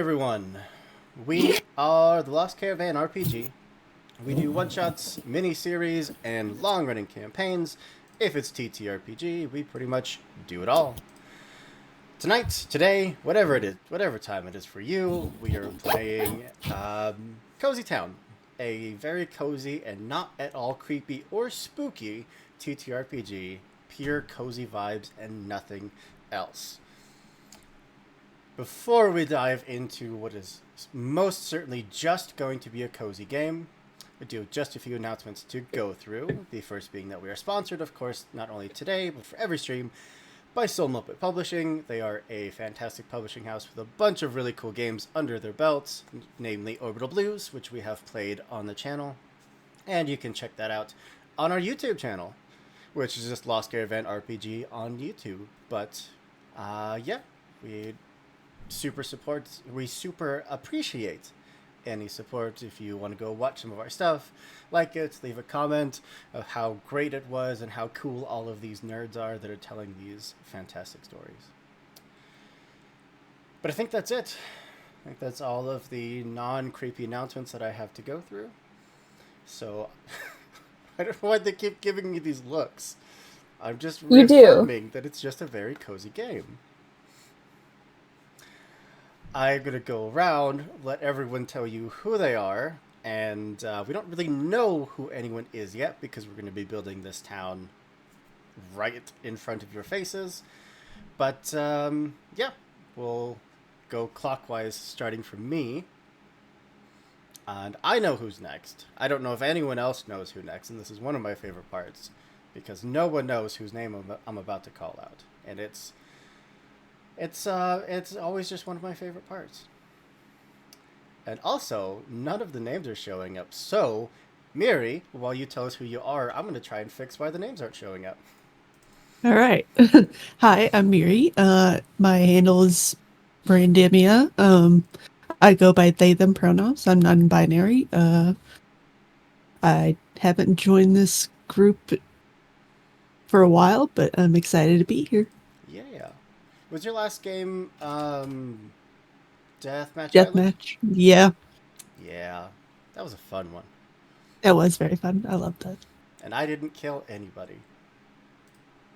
everyone. We are the Lost Caravan RPG. We do one-shots, mini-series, and long-running campaigns. If it's TTRPG, we pretty much do it all. Tonight, today, whatever it is, whatever time it is for you, we are playing Cozy Town. A very cozy and not at all creepy or spooky TTRPG. Pure cozy vibes and nothing else. Before we dive into what is most certainly just going to be a cozy game, we do just a few announcements to go through. The first being that we are sponsored, of course, not only today, but for every stream, by Soul Muppet Publishing. They are a fantastic publishing house with a bunch of really cool games under their belts, namely Orbital Blues, which we have played on the channel. And you can check that out on our YouTube channel, which is just Lost Caravan RPG on YouTube. But, yeah, we super appreciate any support. If you want to go watch some of our stuff, like it, leave a comment of how great it was and how cool all of these nerds are that are telling these fantastic stories. But I think that's it. I think that's all of the non-creepy announcements that I have to go through. So I don't know why they keep giving me these looks. I'm just You do. reaffirming that it's just a very cozy game. I'm going to go around, let everyone tell you who they are, and we don't really know who anyone is yet because we're going to be building this town right in front of your faces. But, yeah, we'll go clockwise starting from me. And I know who's next. I don't know if anyone else knows who next, and this is one of my favorite parts, because no one knows whose name I'm about to call out. And it's always just one of my favorite parts. And also, none of the names are showing up. So, Miri, while you tell us who you are, I'm going to try and fix why the names aren't showing up. All right. Hi, I'm Miri. My handle is Brandimia. I go by they, them pronouns. I'm non-binary. I haven't joined this group for a while, but I'm excited to be here. Yeah. Was your last game, Deathmatch Island? Deathmatch. Yeah, Yeah. That was a fun one. that was very fun. I loved that. And I didn't kill anybody.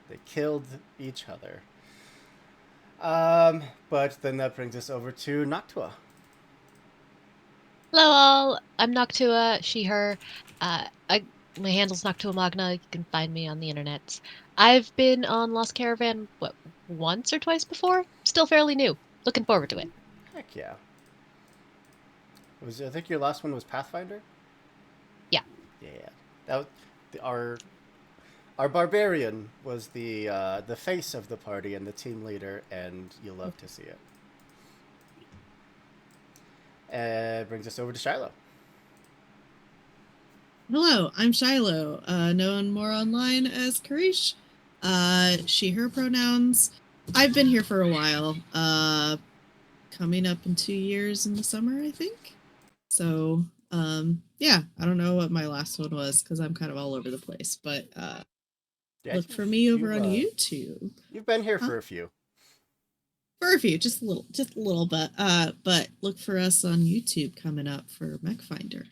They killed each other. But then that brings us over to Noctua. Hello all, I'm Noctua, she, her. My handle's Noctua Magna. You can find me on the internet. I've been on Lost Caravan, once or twice before? Still fairly new. Looking forward to it. Heck yeah. I think your last one was Pathfinder? Yeah. Yeah. That was our barbarian was the face of the party and the team leader, and you love to see it. Brings us over to Shiloh. Hello, I'm Shiloh, known more online as Karish. She, her pronouns. I've been here for a while, coming up in 2 years in the summer, I think. So, yeah, I don't know what my last one was because I'm kind of all over the place, but Yeah, look for me over on YouTube. You've been here for a few. For a few, just a little bit. But look for us on YouTube coming up for Mech Finder.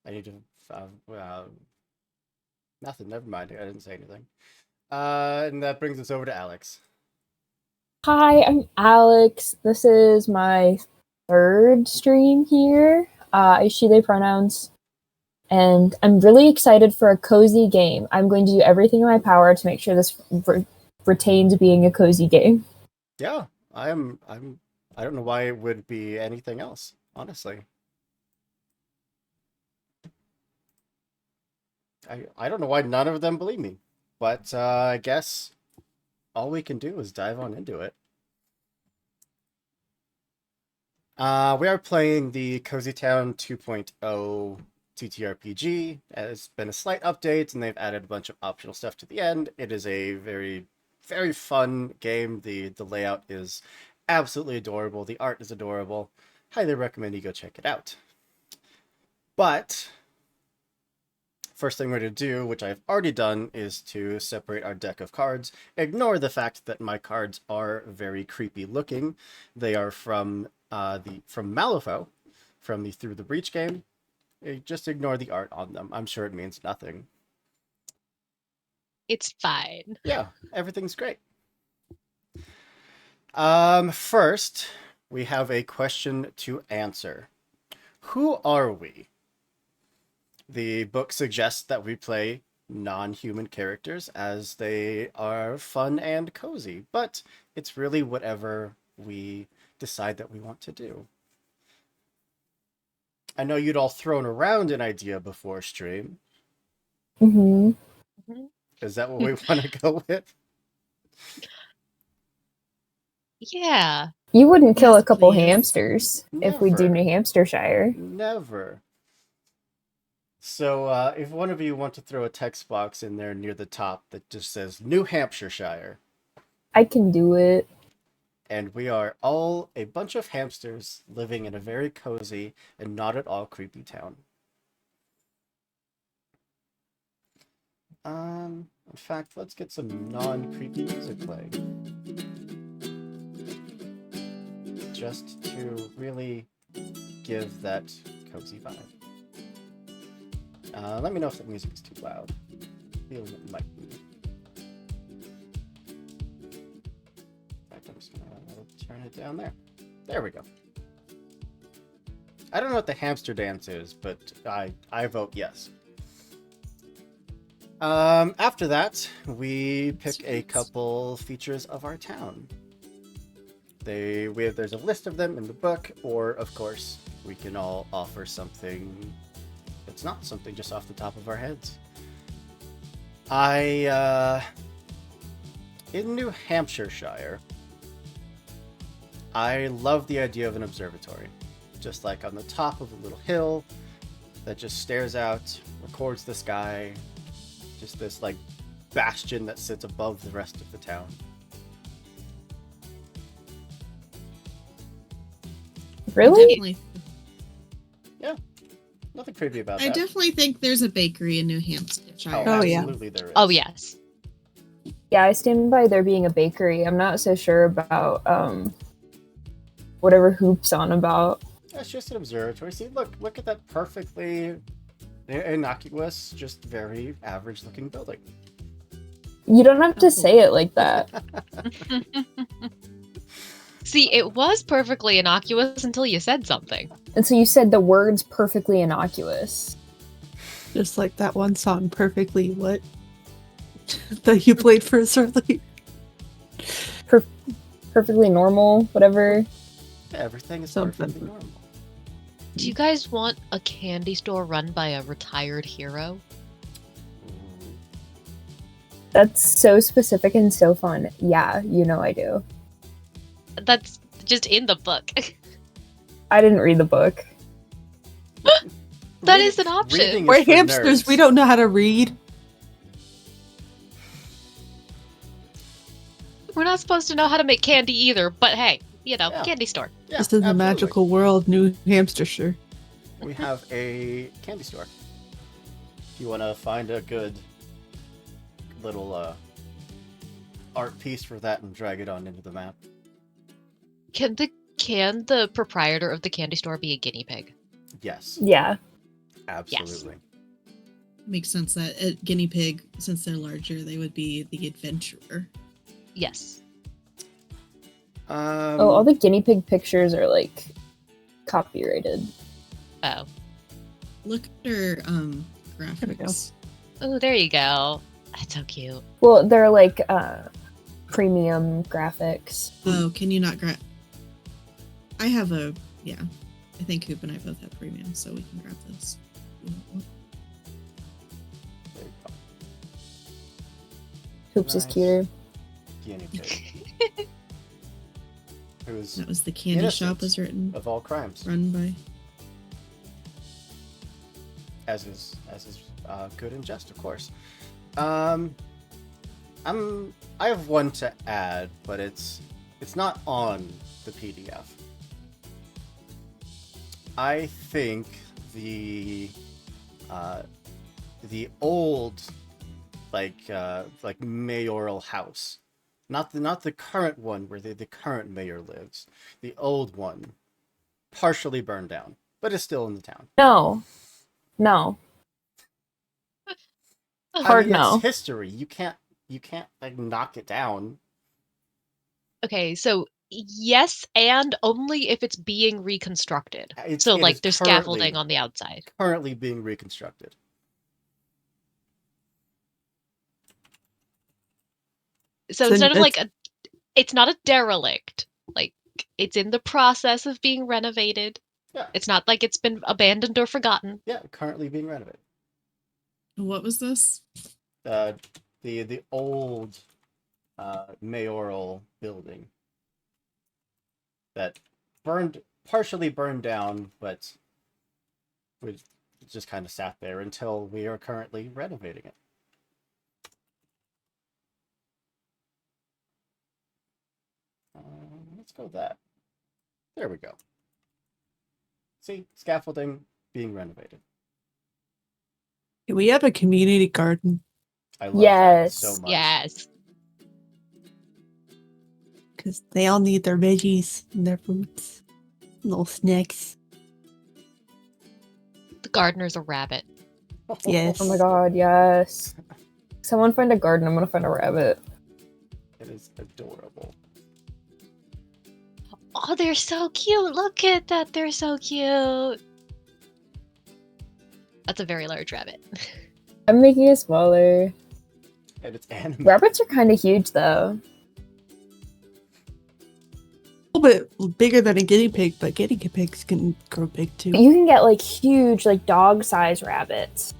I need to. Nothing. Never mind. I didn't say anything. And that brings us over to Alex. Hi, I'm Alex. This is my third stream here. I she, they pronouns. And I'm really excited for a cozy game. I'm going to do everything in my power to make sure this retains being a cozy game. Yeah, I am. I don't know why it would be anything else, honestly. I don't know why none of them believe me, but I guess all we can do is dive on into it. We are playing the Cozy Town 2.0 TTRPG. It's been a slight update, and they've added a bunch of optional stuff to the end. It is a very, very fun game. The layout is absolutely adorable. The art is adorable. Highly recommend you go check it out. But first thing we're going to do, which I've already done, is to separate our deck of cards. Ignore the fact that my cards are very creepy looking. They are from Malifaux, from the Through the Breach game. Just ignore the art on them. I'm sure it means nothing. It's fine. Yeah, everything's great. First, we have a question to answer. Who are we? The book suggests that we play non-human characters as they are fun and cozy, but it's really whatever we decide that we want to do. I know you'd all thrown around an idea before stream. Mm-hmm. Is that what we want to go with? Yeah. You wouldn't kill Yes, a couple please. hamsters if we do Never. New Hampshire. Never. So, if one of you want to throw a text box in there near the top that just says New Hampshire, I can do it. and we are all a bunch of hamsters living in a very cozy and not at all creepy town. In fact, let's get some non-creepy music playing. Just to really give that cozy vibe. Let me know if the music is too loud. I feel it might be. In fact, I'm just gonna turn it down there. There we go. I don't know what the hamster dance is, but I vote yes. After that, we pick a couple features of our town. There's a list of them in the book, or of course, we can all offer something that's not something just off the top of our heads. In New Hampshire, I love the idea of an observatory. Just like on the top of a little hill that just stares out, records the sky, just this like bastion that sits above the rest of the town. Really? Definitely. Nothing creepy about I that. definitely think there's a bakery in New Hampshire. Oh, yeah. Absolutely there is. Oh, yes. Yeah, I stand by there being a bakery. I'm not so sure about whatever Hoop's on about. It's just an observatory. See, look at that perfectly innocuous, just very average-looking building. You don't have to say it like that. See, it was perfectly innocuous until you said something. And so you said the words perfectly innocuous. Just like that one song, Perfectly What? That you played for us earlier. Perfectly normal, whatever. Everything is Something. perfectly normal. Do you guys want a candy store run by a retired hero? Ooh. That's so specific and so fun. Yeah, you know I do. That's just in the book. I didn't read the book. That is an option. Reading is We're for hamsters, nerds. we don't know how to read. We're not supposed to know how to make candy either, but hey, Yeah. candy store. Yeah, Just in the absolutely. magical world, New Hampshire. We have a candy store. If you want to find a good little art piece for that and drag it on into the map. Can the proprietor of the candy store be a guinea pig? Yes, Yeah. absolutely. Makes sense that a guinea pig, since they're larger, they would be the adventurer. Yes. Oh, all the guinea pig pictures are like copyrighted. Oh. Look at her we go. graphics. Oh, there you go. That's so cute. Well, they're like premium graphics. Oh, can you not grab? I have a yeah. I think Hoop and I both have premium, so we can grab this. There you go. Hoops is Nice. cuter. Guinea pig. Who's That was the candy Innocent. shop was written of all crimes, run by. as is good and just, of course. I have one to add, but it's not on the PDF. I think the the old, like mayoral house, not the current one where the current mayor lives. The old one, partially burned down, but is still in the town. No. Hard It's no. history. You can't like knock it down. Okay, so yes, and only if it's being reconstructed. It Like is there's scaffolding on the outside. currently being reconstructed. So instead of like it's not a derelict. Like it's in the process of being renovated. Yeah. It's not like it's been abandoned or forgotten. Yeah, currently being renovated. What was this? The old mayoral building that partially burned down, but we just kind of sat there until we are currently renovating it. Let's go with that. There we go. See, scaffolding being renovated. We have a community garden I love that Yes. so much. Yes. because they all need their veggies and their fruits, little snacks. The gardener's a rabbit. Yes. Oh my god, yes. Someone find a garden, I'm gonna find a rabbit. It is adorable. Oh, they're so cute. Look at that. They're so cute. That's a very large rabbit. I'm making it smaller. And it's animated. Rabbits are kind of huge though. A little bit bigger than a guinea pig, but guinea pigs can grow big too. But you can get like huge, like dog-sized rabbits.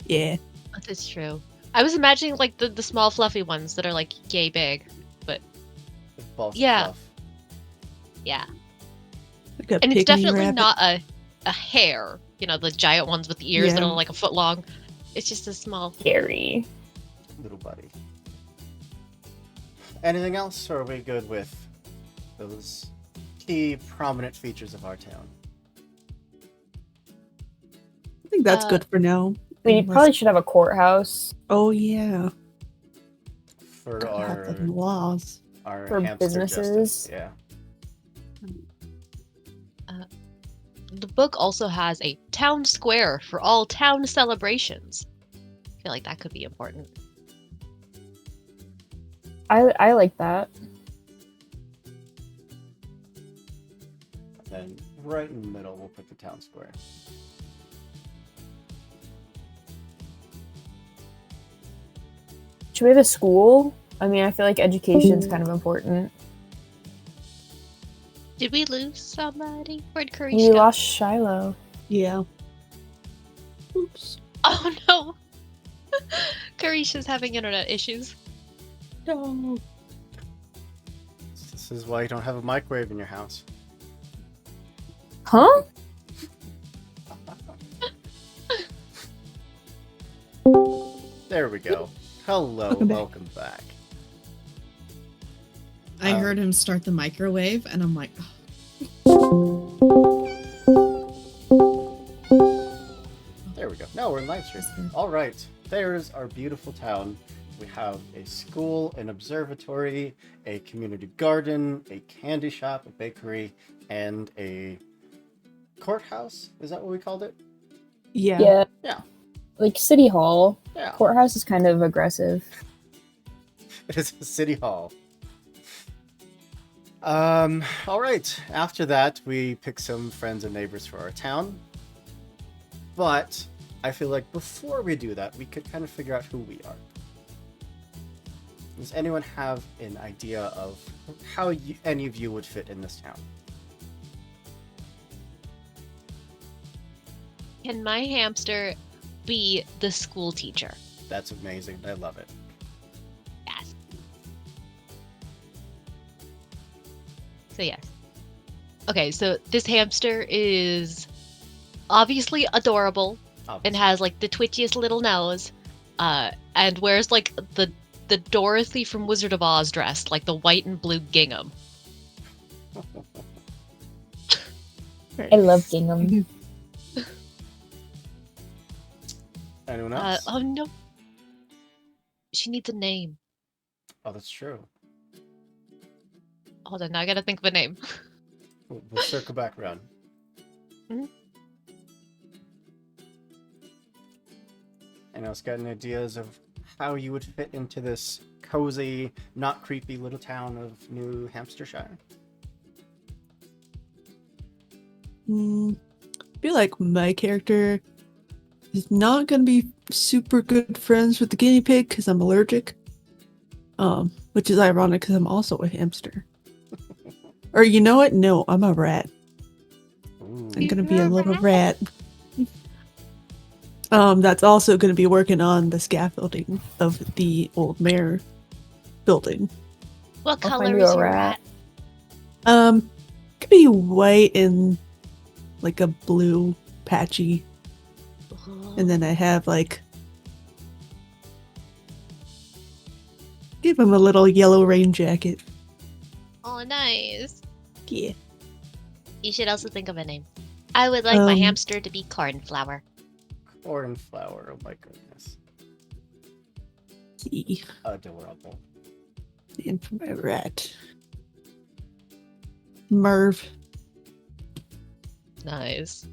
Yeah. That is true. I was imagining like the small fluffy ones that are like yay big. With balls of Yeah. fluff. Yeah. Like a And it's pygmy definitely rabbit. not a hare. You know, the giant ones with the ears that Yeah. are like a foot long. It's just a small. Scary. Little buddy. Anything else, or are we good with those key prominent features of our town? I think that's good for now. We Unless- probably should have a courthouse Oh yeah. For Gotta have our them laws. for hamster businesses. justice. Yeah. The book also has a town square for all town celebrations. I feel like that could be important. I like that. Then right in the middle, we'll put the town square. Should we have a school? I mean, I feel like education's kind of important. Did we lose somebody? Where'd Karish We go? lost Shiloh. Yeah. Oops. Oh no! Karish is having internet issues. No. This is why you don't have a microwave in your house. Huh? There we go. Hello, Welcome back. welcome back. I Um, heard him start the microwave, and I'm like, There we go. No, we're in live stream. All right. There's our beautiful town. We have a school, an observatory, a community garden, a candy shop, a bakery, and a courthouse. Is that what we called it? Yeah. Yeah. Yeah. Like City Hall. Yeah. Courthouse is kind of aggressive. It is a city hall. All right. After that, we pick some friends and neighbors for our town. But I feel like before we do that, we could kind of figure out who we are. Does anyone have an idea of how any of you would fit in this town? Can my hamster be the school teacher? That's amazing. I love it. Yes. So yes. Okay, so this hamster is obviously adorable and has like the twitchiest little nose, and wears like the Dorothy from Wizard of Oz dress, like the white and blue gingham. I love gingham. And Anyone else? Oh no. She needs a name. Oh, that's true. Hold on, now I gotta think of a name. We'll circle back around. Mhm. Anyone else got any ideas of how you would fit into this cozy, not creepy little town of New Hampshire? I feel like my character is not going to be super good friends with the guinea pig because I'm allergic. Which is ironic because I'm also a hamster. Or you know what? No, I'm a rat. Ooh. I'm gonna be a little rat. That's also gonna be working on the scaffolding of the old mayor building. What I'll find color you is a your rat. rat? Could be white and like a blue patchy, and then I have like give him a little yellow rain jacket. Oh, nice. Yeah. You should also think of a name. I would like my Um, hamster to be cornflower. Cornflower, oh my goodness. See. Adorable. And for my rat. Merv. Nice.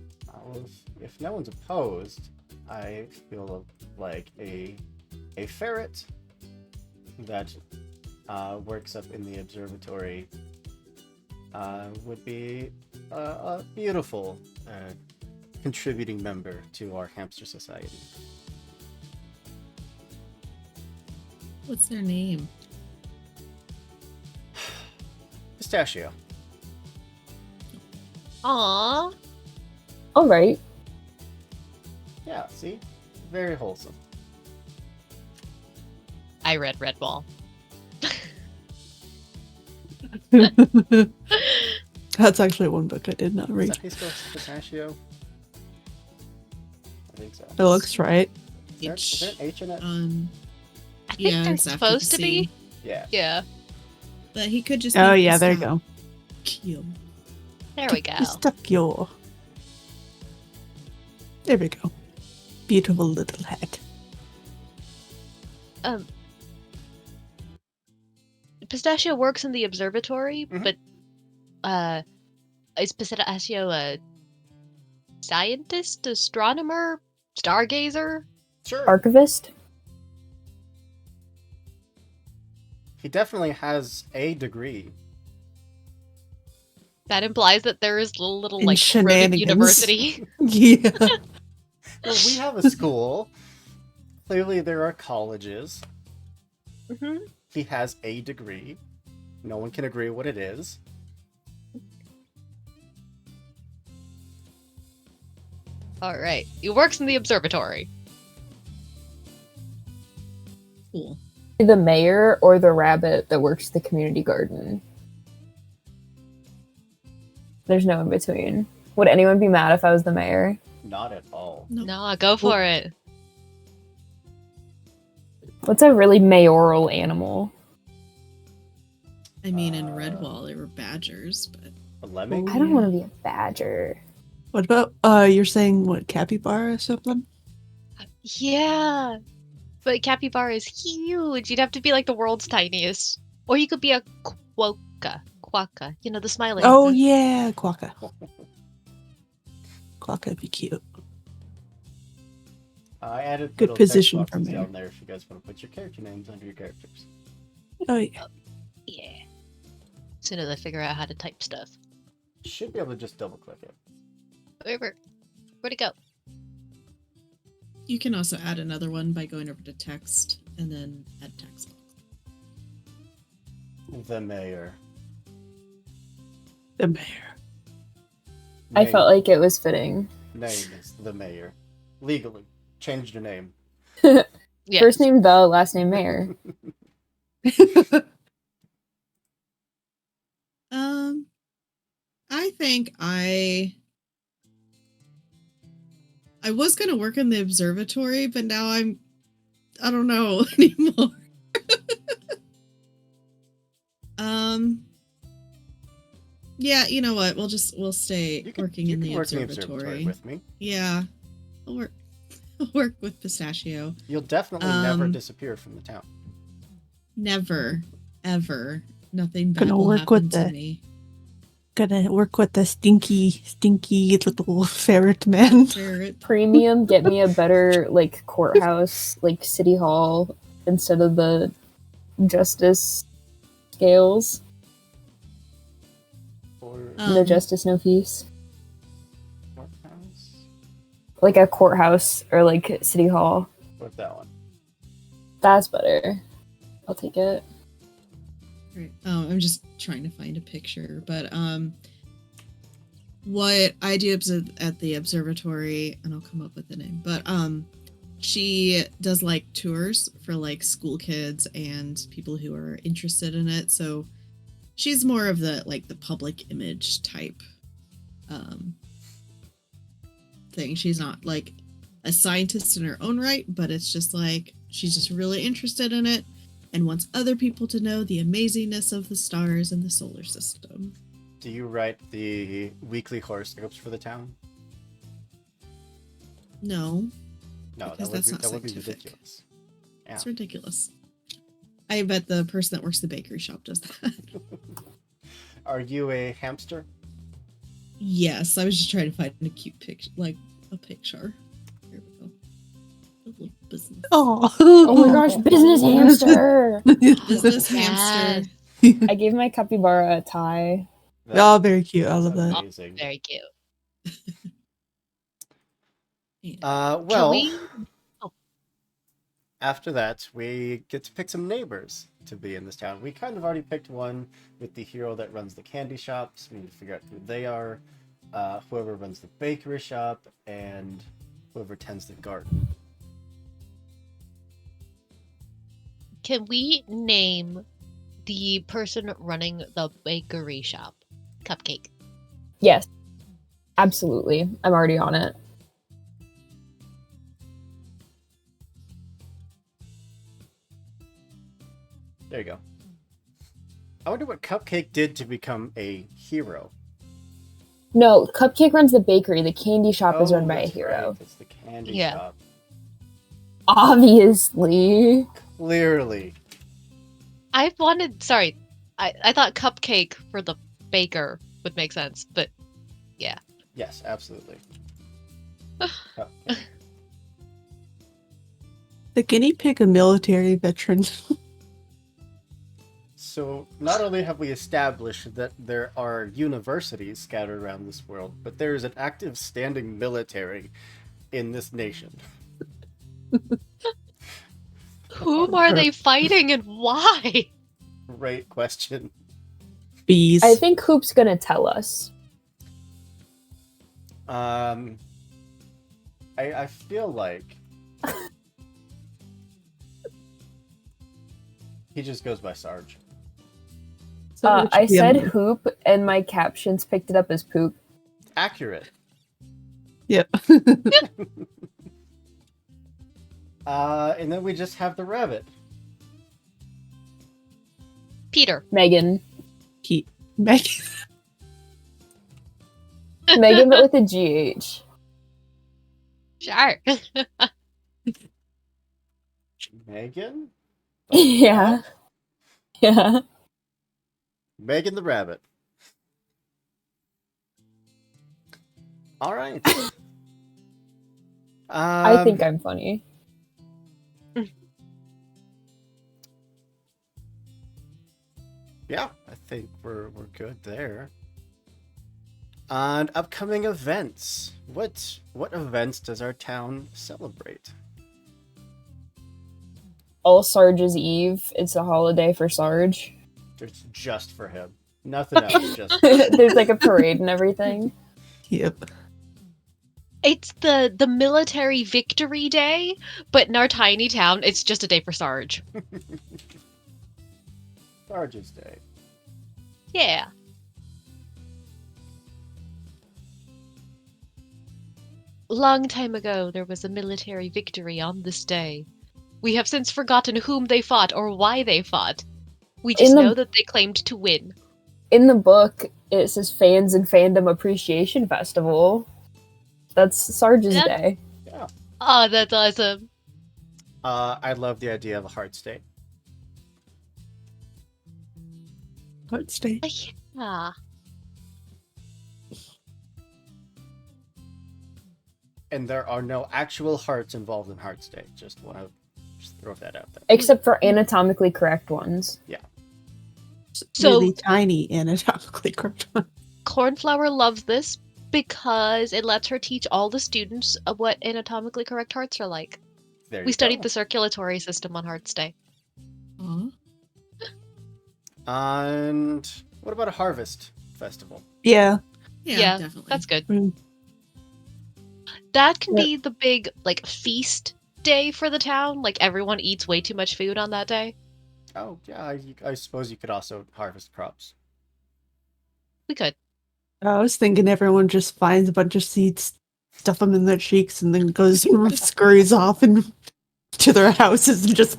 If no one's opposed, I feel like a ferret that works up in the observatory would be a beautiful contributing member to our hamster society. What's their name? Pistachio. Aww. All right. Yeah, see? Very wholesome. I read Redwall. That's actually one book I did not Is read. that how you spell pistachio? I think so. It looks right. Is there an H in it? I think Yeah, they're it's after the supposed to be. C. Yeah. Yeah. But he could just. Oh be yeah, there you go. Pistachio. There we go. Pistachio. There we go. Beautiful little hat. Pistachio works in the observatory, Mhm. but is Pistachio a scientist, astronomer, stargazer? Sure. Archivist. He definitely has a degree. That implies that there is a little In like rodent shenanigans. university. Yeah. Well, we have a school. Clearly, there are colleges. hmm He has a degree. No one can agree what it is. All right. He works in the observatory. Cool. The mayor or the rabbit that works the community garden. There's no in between. Would anyone be mad if I was the mayor? Not at all. Nope. No, go for it. What's a really mayoral animal? I mean, in Redwall, there were badgers, but A lemming? I don't want to be a badger. What about you're saying what, capybara or something? Yeah. But capybara is huge. You'd have to be like the world's tiniest. Or you could be a quokka. Quokka. You know, the smiling. Oh yeah, quokka. Quokka would be cute. I added Good little position text for boxes mayor. down there if you guys want to put your character names under your characters. Oh yeah. Yeah. As soon as I figure out how to type stuff. Should be able to just double click it. Where'd it go? you can also add another one by going over to text and then add text box. The mayor. The mayor. I Name- felt like it was fitting. Name is the mayor. Legally. Changed your name. Yes. First name the, last name Mayor. I think I was gonna work in the observatory, but now I don't know anymore. Yeah, you know what? We'll stay working in the work in the observatory. observatory with me. Yeah. work with Pistachio. You'll definitely never disappear from the town. Never, ever. Nothing bad Gonna will work happen with to the- me. Gonna work with the stinky little ferret man. Ferret. Premium, get me a better like courthouse, like city hall instead of the justice scales. Or No justice, no peace. courthouse? Like a courthouse or like city hall. What that one? That's better. I'll take it. Right. Oh, I'm just trying to find a picture, but what I do at the observatory, and I'll come up with the name, but she does like tours for like school kids and people who are interested in it. So she's more of the like the public image type thing. She's not like a scientist in her own right, but it's just like she's just really interested in it and wants other people to know the amazingness of the stars and the solar system. Do you write the weekly horoscopes for the town? No, No, Because that that's not would be scientific. ridiculous. Yeah. it's ridiculous. I bet the person that works the bakery shop does that. Are you a hamster? Yes, I was just trying to find a cute picture, like a picture. Here we go. A little business. Oh my gosh, business hamster! Business Yes. hamster. I gave my capybara a tie. Oh, very cute. I love That's that. amazing. Very cute. Well, we- after that, we get to pick some neighbors to be in this town. We kind of already picked one with the hero that runs the candy shops. We need to figure out who they are, whoever runs the bakery shop, and whoever tends the garden. Can we name the person running the bakery shop? Cupcake. Yes, absolutely. I'm already on it. There you go. I wonder what Cupcake did to become a hero. No, Cupcake runs the bakery. The candy shop is Oh, run by a that's hero. right, it's the candy Yeah. shop. Obviously. Clearly. I wanted. Sorry, I thought Cupcake for the baker would make sense, but Yes, absolutely. Cupcake. The guinea pig, a military veteran. So, not only have we established that there are universities scattered around this world, but there is an active standing military in this nation. whom are they fighting and why? Great question. Bees. I think Hoop's gonna tell us. I feel like he just goes by Sarge. So it I should be a- said Hoop, and my captions picked it up as Poop. Accurate. Yep. And then we just have the rabbit. Peter. Megan. Meg. Megan, but with a GH. Sure. Megan? Yeah. Yeah. Megan the rabbit. All right. I think I'm funny. Yeah, I think we're good there. And upcoming events. What events does our town celebrate? All Sarge's Eve. It's a holiday for Sarge. It's just for him. Nothing else. Just There's like a parade and everything. Yep. It's the military victory day, but in our tiny town, it's just a day for Sarge. Sarge's Day. Yeah. Long time ago, there was a military victory on this day. We have since forgotten whom they fought or why they fought. We just In the- know that they claimed to win. In the book, it says Fans and Fandom Appreciation Festival. That's Sarge's Yeah. Day. Oh, that's awesome. I love the idea of a heart state. Heart stay. Yeah. And there are no actual hearts involved in heart state. Just want to throw that out there. Except for anatomically correct ones. So Really tiny anatomically correct one. Cornflower loves this because it lets her teach all the students of what anatomically correct hearts are like. There We you studied go. the circulatory system on Hearts Day. Aw. And what about a harvest festival? Yeah. Yeah, definitely. That's good. Mm. That can Yeah. be the big feast day for the town. Like everyone eats way too much food on that day. Oh, yeah, I suppose you could also harvest crops. We could. I was thinking everyone just finds a bunch of seeds, stuff them in their cheeks, and then goes and scurries off and to their houses and just.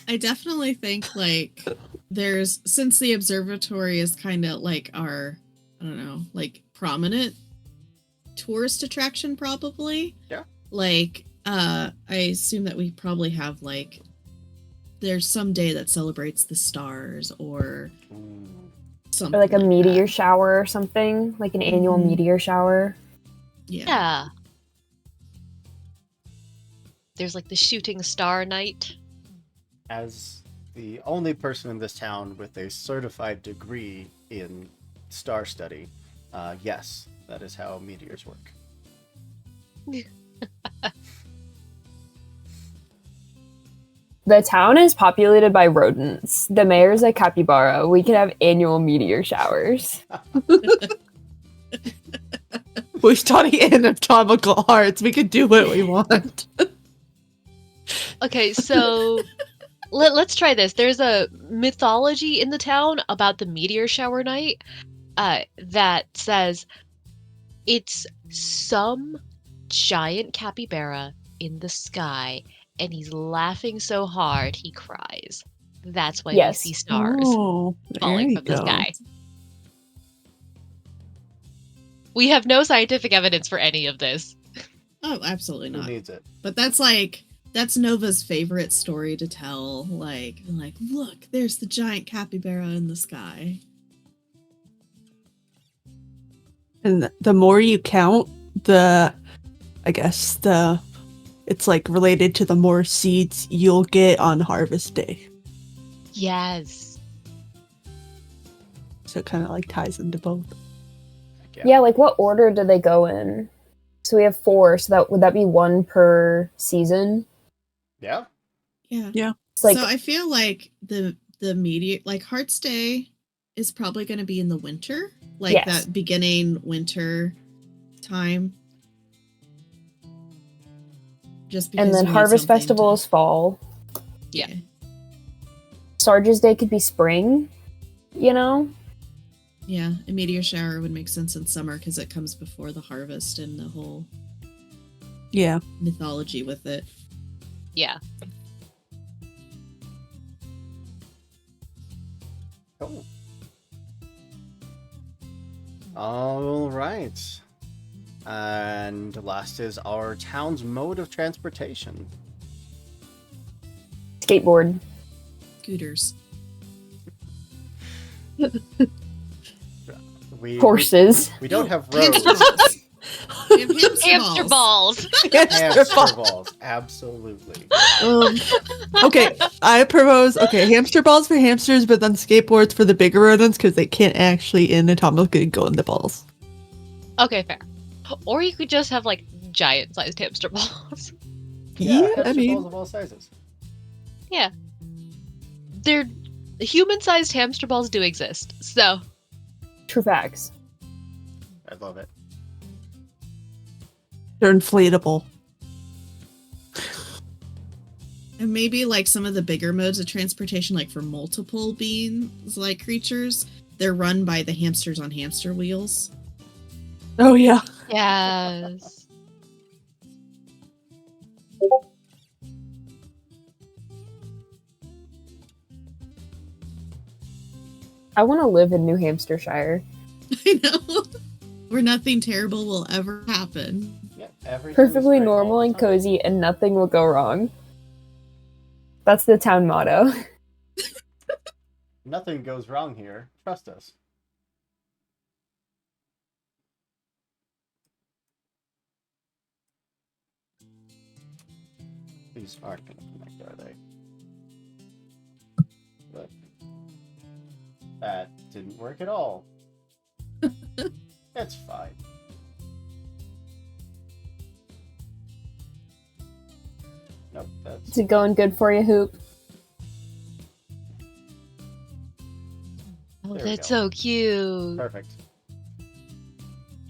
I definitely think like there's since the observatory is kind of like our I don't know, like prominent tourist attraction probably. Yeah. Like I assume that we probably have like there's some day that celebrates the stars or Ooh. something. Or like a that. meteor shower or something. Like an annual Mhm. meteor shower. Yeah. Yeah. There's like the shooting star night. As the only person in this town with a certified degree in star study, yes, that is how meteors work. The town is populated by rodents. The mayor's a capybara. We could have annual meteor showers. We study anatomical hearts. We could do what we want. Okay, so let's try this. There's a mythology in the town about the meteor shower night that says it's some giant capybara in the sky, and he's laughing so hard he cries. That's why Yes. we see stars Oh, falling there from you the go. sky. We have no scientific evidence for any of this. Oh, absolutely Who not. needs it? But that's Nova's favorite story to tell. Like, look, there's the giant capybara in the sky. And the more you count, it's like related to the more seeds you'll get on harvest day. Yes. So it kind of like ties into both. Yeah, like what order do they go in? So we have 4, so would that be 1 per season? Yeah. Yeah. It's like So I feel like the meteor, like Heart's Day, is probably going to be in the winter, like Yes. that beginning winter time. Just because and then we need Harvest something Festival to- is fall. yeah. Sarge's Day could be spring, you know? Yeah, a meteor shower would make sense in summer because it comes before the harvest and the whole Yeah. mythology with it. Yeah. Cool. All right. And last is our town's mode of transportation. Skateboard. Scooters. Horses. We don't have Hamster roads. balls. We have Hamster balls. Hamster balls. Absolutely. Okay, I propose hamster balls for hamsters, but then skateboards for the bigger rodents because they can't actually anatomically go in the balls. Okay, fair. Or you could just have like giant-sized hamster balls. Yeah, I hamster mean, balls of all sizes. They're human-sized hamster balls do exist, so True facts. I love it. they're inflatable. And maybe like some of the bigger modes of transportation, like for multiple beings, like creatures, they're run by the hamsters on hamster wheels. Oh yeah. yes. I want to live in New Hampshire. I know. Where nothing terrible will ever happen. Yeah, everything is Perfectly great all normal the and time. cozy, and nothing will go wrong. That's the town motto. Nothing goes wrong here. Trust us. These aren't going to connect, are they? But that didn't work at all. It's fine. Nope, that's... Is it going good for you, Hoop? Oh, There we that's go. so cute. Perfect.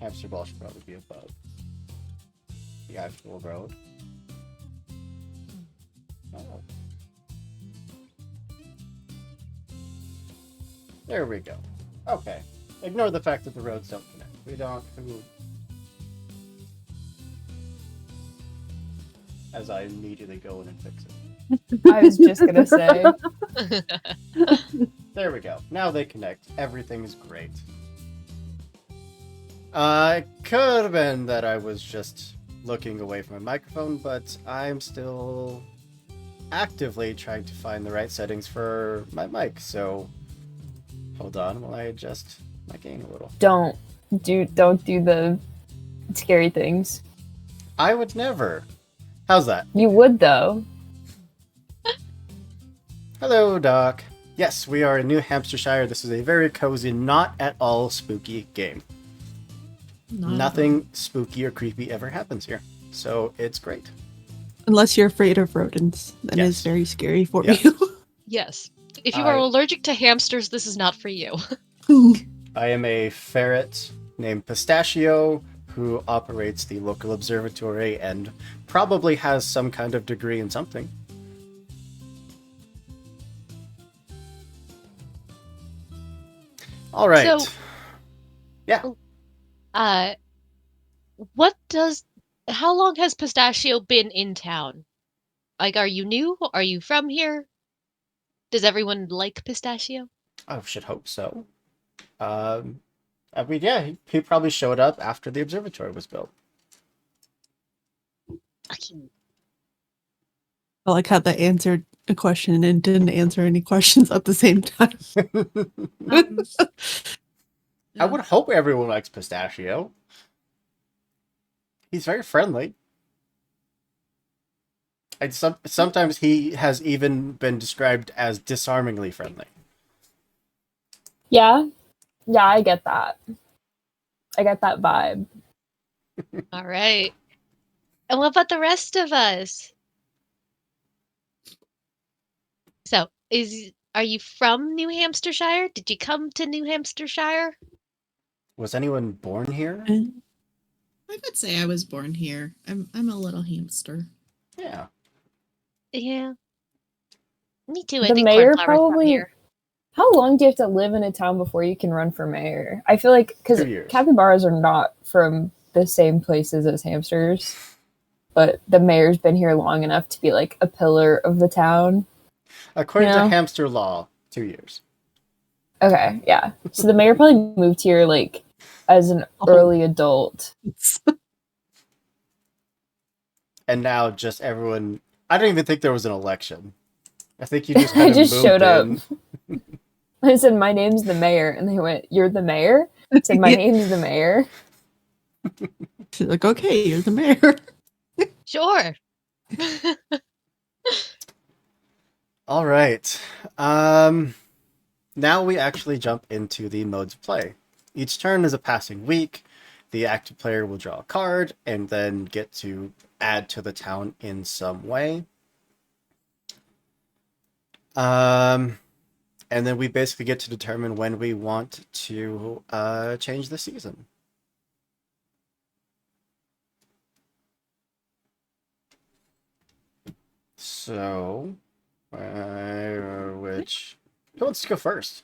Hamster ball should probably be above the actual road. Oh. There we go. Okay. Ignore the fact that the roads don't connect. We don't... As I immediately go in and fix it. I was just gonna say. There we go. Now they connect. Everything is great. It could have been that I was just looking away from my microphone, but I'm still actively trying to find the right settings for my mic, so hold on while I adjust my gain a little. Don't do the scary things. I would never. How's that? You would though. Hello, Doc. Yes, we are in New Hampshire. This is a very cozy, not at all spooky game. Nothing spooky or creepy ever happens here, so it's great. Unless you're afraid of rodents, then Yes. it's very scary for Yes. you. Yes. If you are allergic to hamsters, this is not for you. I am a ferret named Pistachio who operates the local observatory and probably has some kind of degree in something. All right. So- Yeah. How long has Pistachio been in town? Like, are you new? Are you from here? Does everyone like Pistachio? I should hope so. I mean, yeah, he probably showed up after the observatory was built. I like how they answered a question and didn't answer any questions at the same time. I would hope everyone likes Pistachio. He's very friendly. And sometimes he has even been described as disarmingly friendly. Yeah, I get that. I get that vibe. All right. And what about the rest of us? So, are you from New Hampshire? Did you come to New Hampshire? Was anyone born here? I could say I was born here. I'm a little hamster. Yeah. Yeah. Me too. I The think mayor Cornflower's from probably. here. How long do you have to live in a town before you can run for mayor? I feel like because 2 years. capybaras are not from the same places as hamsters, but the mayor's been here long enough to be like a pillar of the town. According You to know? hamster law, 2 years. Okay, yeah. So the mayor probably moved here like as an early adult. And now just everyone... I don't even think there was an election. I think you just kind I of just moved showed up. in. I said, "My name's the mayor," and they went, "You're the mayor?" I said, "My Yeah. name's the mayor." She's like, okay, you're the mayor. Sure. All right. Now we actually jump into the modes of play. Each turn is a passing week. The active player will draw a card and then get to add to the town in some way. And then we basically get to determine when we want to change the season. So, who wants to go first?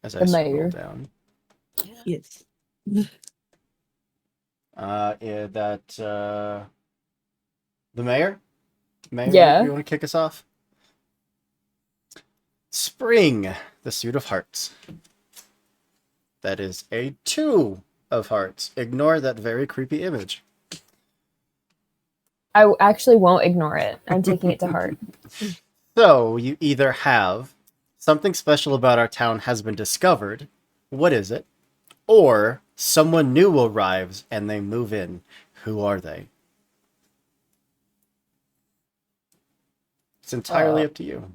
As I The scroll mayor. down. Yes. Yeah, the mayor? Mayor, Yeah. you want to kick us off? Spring, the Suit of Hearts. That is a 2 of hearts. Ignore that very creepy image. I actually won't ignore it. I'm taking it to heart. So, you either have something special about our town has been discovered. What is it? Or someone new arrives and they move in. Who are they? It's entirely up to you.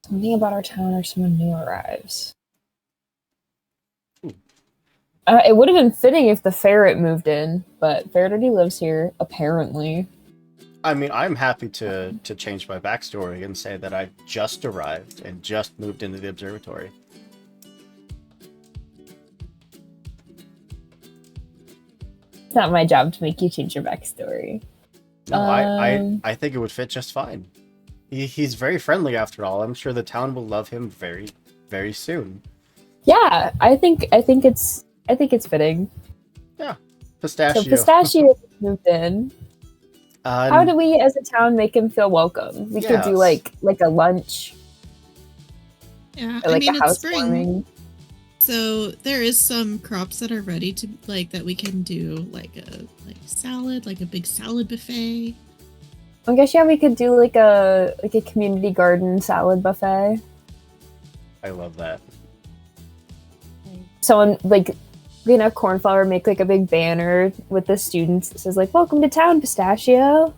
Something about our town or someone new arrives. Ooh. It would have been fitting if the ferret moved in, but ferret already lives here, apparently. I mean, I'm happy to change my backstory and say that I just arrived and just moved into the observatory. It's not my job to make you change your backstory. No, I think it would fit just fine. He's very friendly after all. I'm sure the town will love him very, very soon. Yeah, I think it's fitting. Yeah, Pistachio. So Pistachio moved in. How do we, as a town, make him feel welcome? We could do like a lunch, Yeah, or like a it's housewarming. So there is some crops that are ready to that we can do like salad, like a big salad buffet. I guess we could do like a community garden salad buffet. I love that. Someone we can have Cornflower make like a big banner with the students that says like "Welcome to town, Pistachio."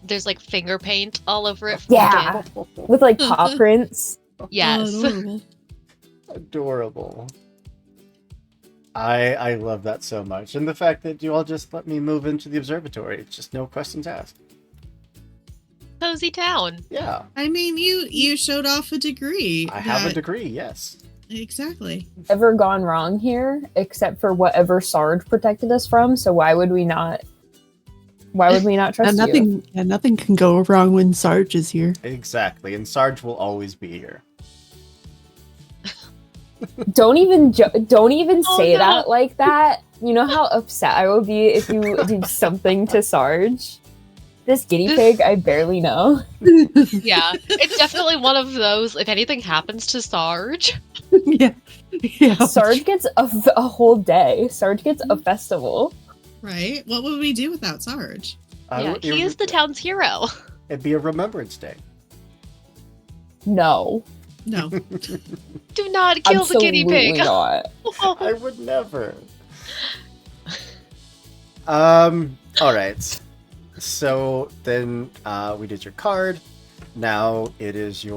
There's like finger paint all over it. Yeah, with like paw prints. Yes. Oh, adorable. Adorable. I love that so much. And the fact that you all just let me move into the observatory. It's just no questions asked. Cozy town. Yeah. I mean, you showed off a degree. I have a degree, yes. Exactly. Ever gone wrong here, except for whatever Sarge protected us from. So why would we not? Why would we not trust you? Nothing can go wrong when Sarge is here. Exactly. And Sarge will always be here. Don't even say no. that like that. You know how upset I would be if you did something to Sarge. This guinea pig, I barely know. Yeah, it's definitely one of those. If anything happens to Sarge, yeah. Sarge gets a whole day. Sarge gets a festival. Right? What would we do without Sarge? he is the town's hero. It'd be a Remembrance Day. No, No. Do not kill the guinea absolutely pig. not. I would never. All right. So then we did your card. Now it is you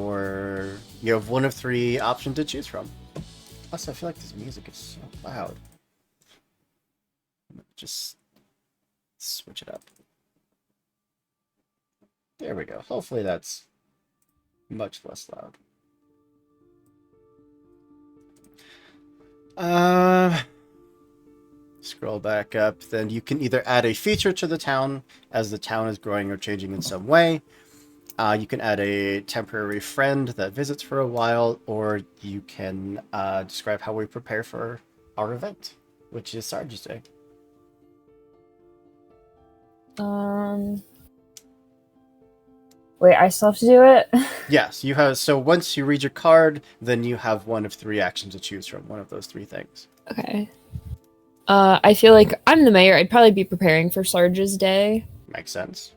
have one of 3 options to choose from. Also, I feel like this music is so loud. Just switch it up. There we go. Hopefully that's much less loud. Scroll back up. Then you can either add a feature to the town as the town is growing or changing in some way. You can add a temporary friend that visits for a while, or you can describe how we prepare for our event, which is Sarge's Day. Wait, I still have to do it? Yes, you have. So once you read your card, then you have one of 3 actions to choose from. One of those 3 things. Okay. I feel like I'm the mayor. I'd probably be preparing for Sarge's Day. Makes sense.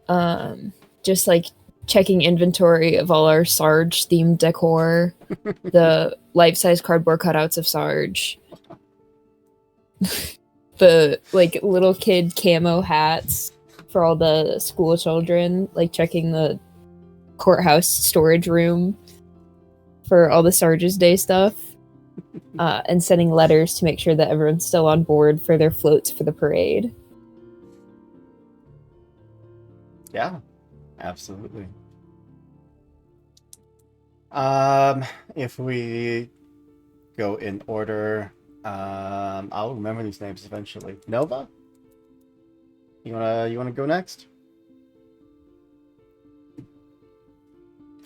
Just like checking inventory of all our Sarge themed decor, the life-size cardboard cutouts of Sarge, the like little kid camo hats for all the school children, like checking the courthouse storage room for all the Sarge's Day stuff, and sending letters to make sure that everyone's still on board for their floats for the parade. Yeah, absolutely. If we go in order, I'll remember these names eventually. Nova? You wanna go next?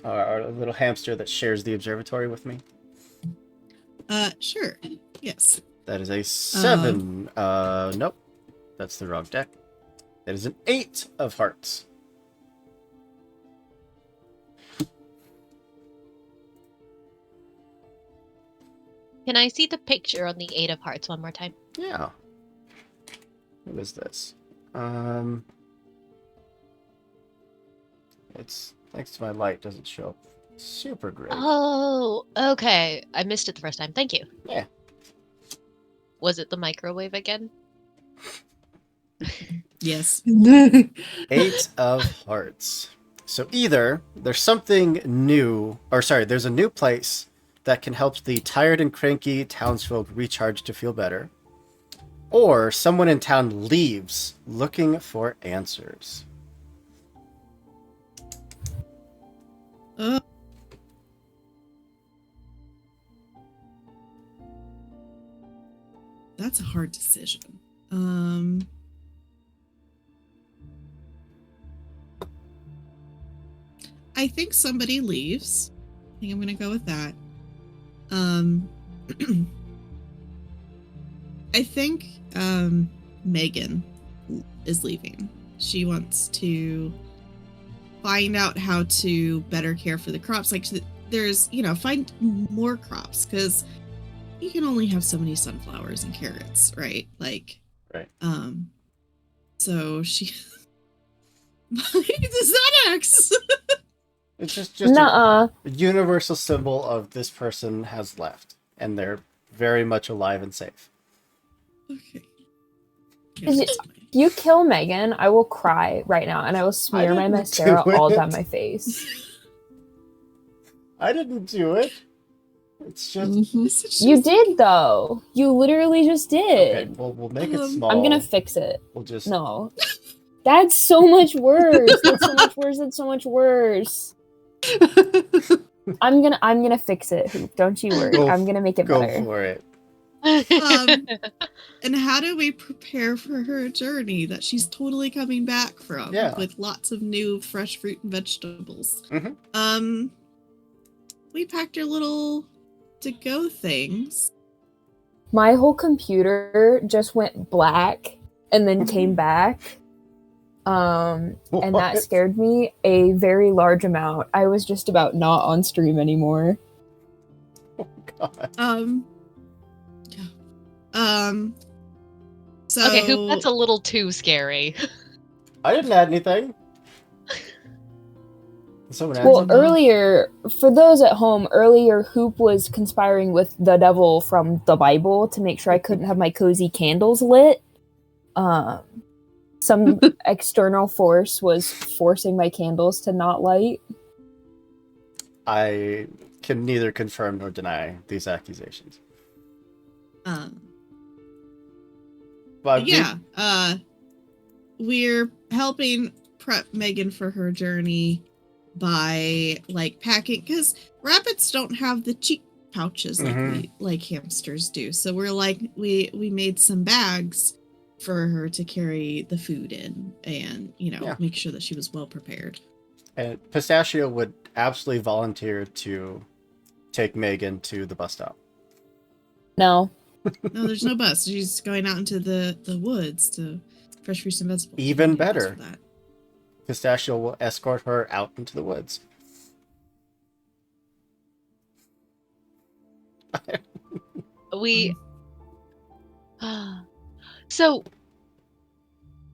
Our little hamster that shares the observatory with me. Sure. Yes. That is a 7. Nope. That's the wrong deck. That is an 8 of hearts. Can I see the picture on the 8 of Hearts one more time? Yeah. What is this? It's thanks to my light, doesn't show up super great. Oh, okay. I missed it the first time. Thank you. Yeah. Was it the microwave again? Yes. 8 of Hearts. So either there's something new, or sorry, there's a new place that can help the tired and cranky townsfolk recharge to feel better, or someone in town leaves looking for answers. Uh, that's a hard decision. I think somebody leaves. I think I'm gonna go with that. I think Megan is leaving. She wants to find out how to better care for the crops. Like there's, find more crops because you can only have so many sunflowers and carrots, right? Like, Right. So she does that X. It's just Nuh-uh. a universal symbol of this person has left, and they're very much alive and safe. Okay. Is it- You kill Megan, I will cry right now, and I will smear my didn't mascara do all it. down my face. I didn't do it. It's just Mhm. You did, though. You literally just okay. did. We'll make it small. I'm gonna fix it. We'll just No. That's so much worse. That's so much worse. That's so much worse. I'm gonna fix it, Hoop. Don't you worry. Go I'm gonna make it go better. for it. And how do we prepare for her journey that she's totally coming back from with lots of new fresh fruit and vegetables? Mm-hmm. We packed her little to-go things. My whole computer just went black and then came back. And that What? scared me a very large amount. I was just about not on stream anymore. Oh, God. So Okay, Hoop, that's a little too scary. I didn't add anything. Someone add Well, something? earlier, for those at home, earlier Hoop was conspiring with the devil from the Bible to make sure I couldn't have my cozy candles lit. Some external force was forcing my candles to not light. I can neither confirm nor deny these accusations. But we're helping prep Megan for her journey by packing, because rabbits don't have the cheek pouches like hamsters do. So we're we made some bags for her to carry the food in and make sure that she was well prepared. And Pistachio would absolutely volunteer to take Megan to the bus stop. No. No, there's no bus. She's going out into the woods to fresh fruits and vegetables. Even better. Pistachio will escort her out into the woods. So,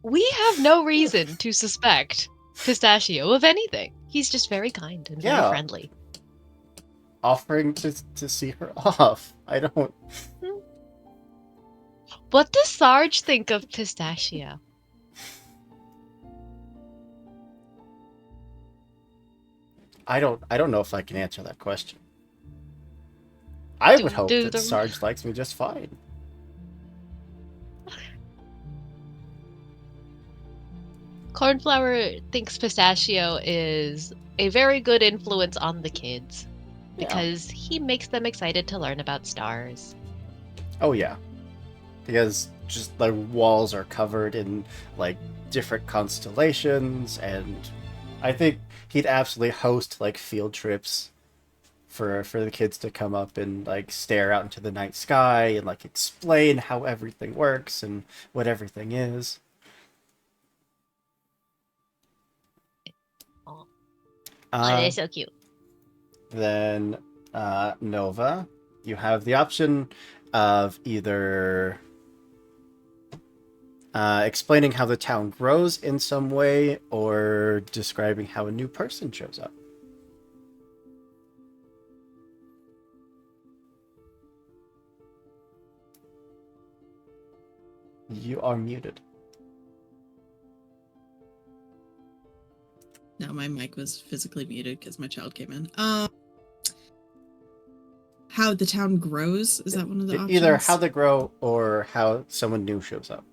we have no reason to suspect Pistachio of anything. He's just very kind and very friendly. Offering to see her off. I don't... What does Sarge think of Pistachio? I don't know if I can answer that question. I would hope that Sarge likes me just fine. Cornflower thinks Pistachio is a very good influence on the kids because he makes them excited to learn about stars. Oh yeah. Because just the walls are covered in different constellations, and I think he'd absolutely host field trips for the kids to come up and stare out into the night sky and explain how everything works and what everything is. Oh, they're so cute. Then Nova You have the option of either explaining how the town grows in some way or describing how a new person shows up. You are muted. No, my mic was physically muted because my child came in. How the town grows? Is that one of the options? Either how they grow or how someone new shows up.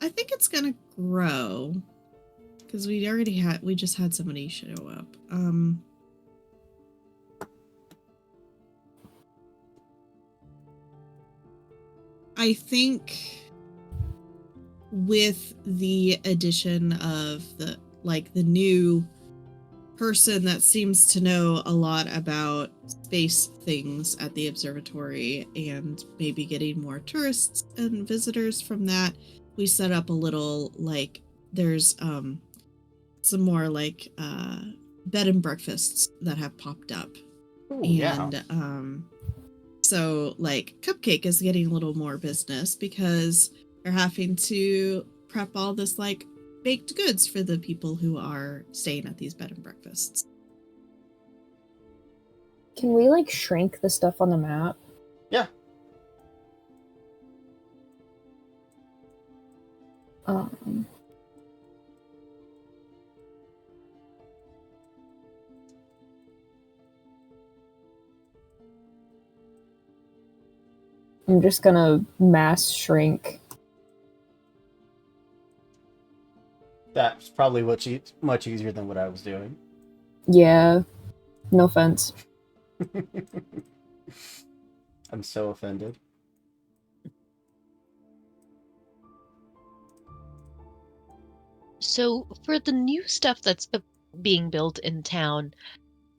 I think it's gonna grow because we just had somebody show up. I think with the addition of the new person that seems to know a lot about space things at the observatory and maybe getting more tourists and visitors from that, we set up a little there's some more bed and breakfasts that have popped up. Ooh, and yeah. So Cupcake is getting a little more business because they're having to prep all this baked goods for the people who are staying at these bed and breakfasts. Can we shrink the stuff on the map? Yeah. I'm just gonna mass shrink. That's probably much easier than what I was doing. Yeah. No offense. I'm so offended. So, for the new stuff that's being built in town,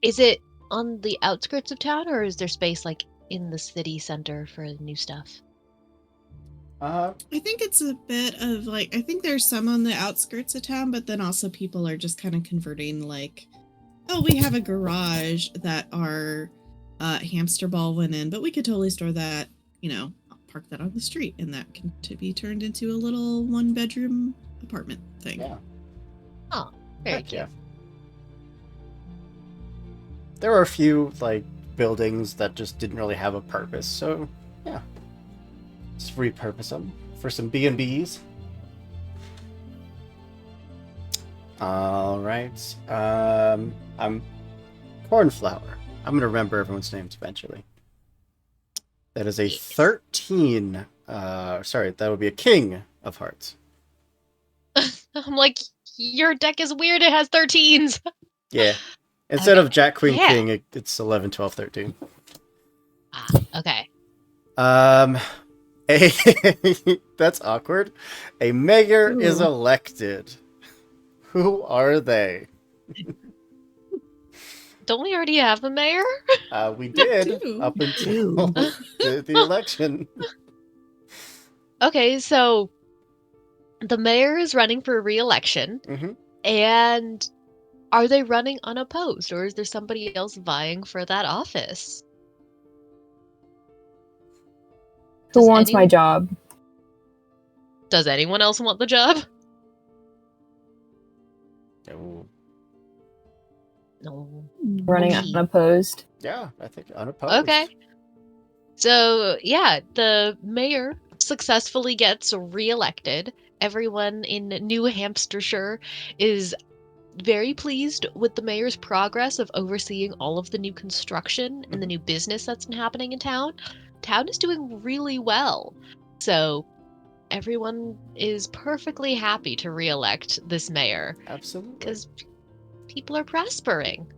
is it on the outskirts of town, or is there space in the city center for the new stuff? I think it's a bit of I think there's some on the outskirts of town, but then also people are just kind of converting oh, we have a garage that our hamster ball went in, but we could totally store that, park that on the street, and that can be turned into a little 1-bedroom apartment thing. Yeah. Oh, very cute. Yeah. There were a few buildings that just didn't really have a purpose, so yeah, just repurpose them for some B&Bs. All right. I'm Cornflower. I'm gonna remember everyone's names eventually. That is a 13. Sorry, that would be a King of Hearts. I'm your deck is weird. It has 13s. Yeah. Instead of Jack, Queen, Yeah. King, it's 11, 12, 13. Okay. That's awkward. A mayor Ooh. is elected. Who are they? Don't we already have a mayor? We did do. up until the election. Okay, so the mayor is running for re-election, Mhm. and are they running unopposed, or is there somebody else vying for that office? Who Does wants my job? Does anyone else want the job? Oh, No. Running Okay. unopposed. yeah, I think unopposed. Okay. So, yeah, the mayor successfully gets reelected. Everyone in New Hampshire is very pleased with the mayor's progress of overseeing all of the new construction and the new business that's been happening in town. Town is doing really well. So, everyone is perfectly happy to reelect this mayor Absolutely. because people are prospering.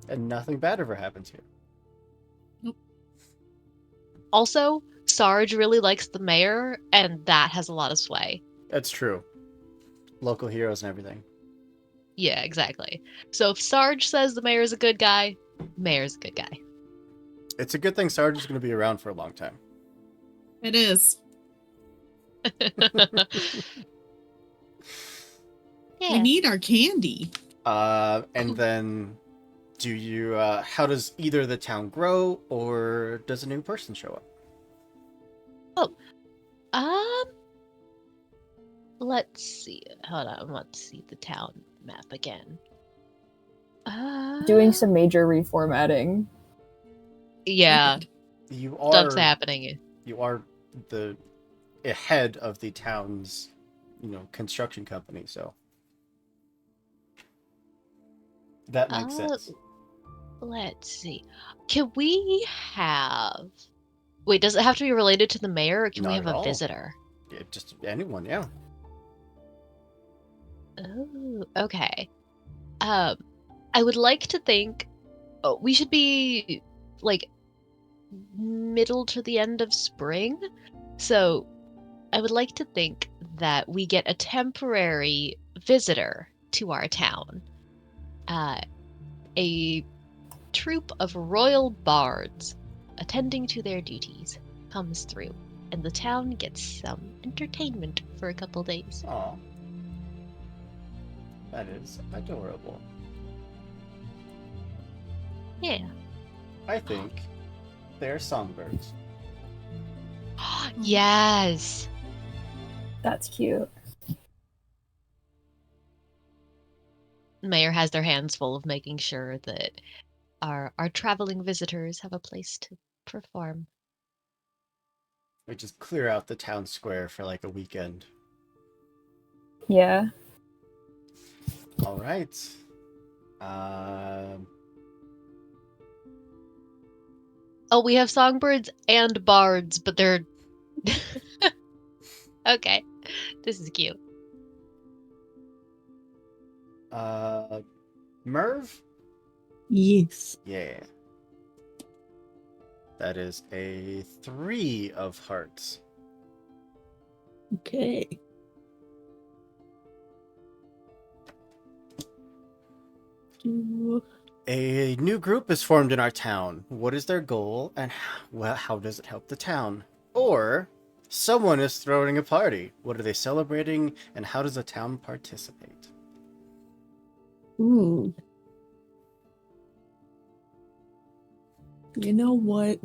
And nothing bad ever happens here. Also, Sarge really likes the mayor, and that has a lot of sway. That's true. Local heroes and everything. Yeah, exactly. So if Sarge says the mayor's a good guy, mayor's a good guy. It's a good thing Sarge is going to be around for a long time. It is. Yeah. We need our candy. And then Do you? How does either the town grow, or does a new person show up? Let's see. Hold on. Let's see the town map again. Doing some major reformatting. Yeah, You stuff's are. happening. You are the head of the town's, construction company. So that makes sense. Let's see. Can we have? Wait, does it have to be related to the mayor, or can we Not have at a all. visitor? Yeah, just anyone. Yeah. Oh, okay. I would like to think we should be like middle to the end of spring. So I would like to think that we get a temporary visitor to our town. A troupe of royal bards attending to their duties comes through, and the town gets some entertainment for a couple days. Aw. That is adorable. Yeah. I think they're songbirds. Yes. That's cute. Mayor has their hands full of making sure that our traveling visitors have a place to perform. We just clear out the town square for like a weekend. Yeah. All right. Um, Oh, we have songbirds and bards, but they're okay. This is cute. Merv? Yes. Yeah. That is a 3 of hearts. Okay. A new group is formed in our town. What is their goal, and how does it help the town? Or someone is throwing a party. What are they celebrating, and how does the town participate? You know what?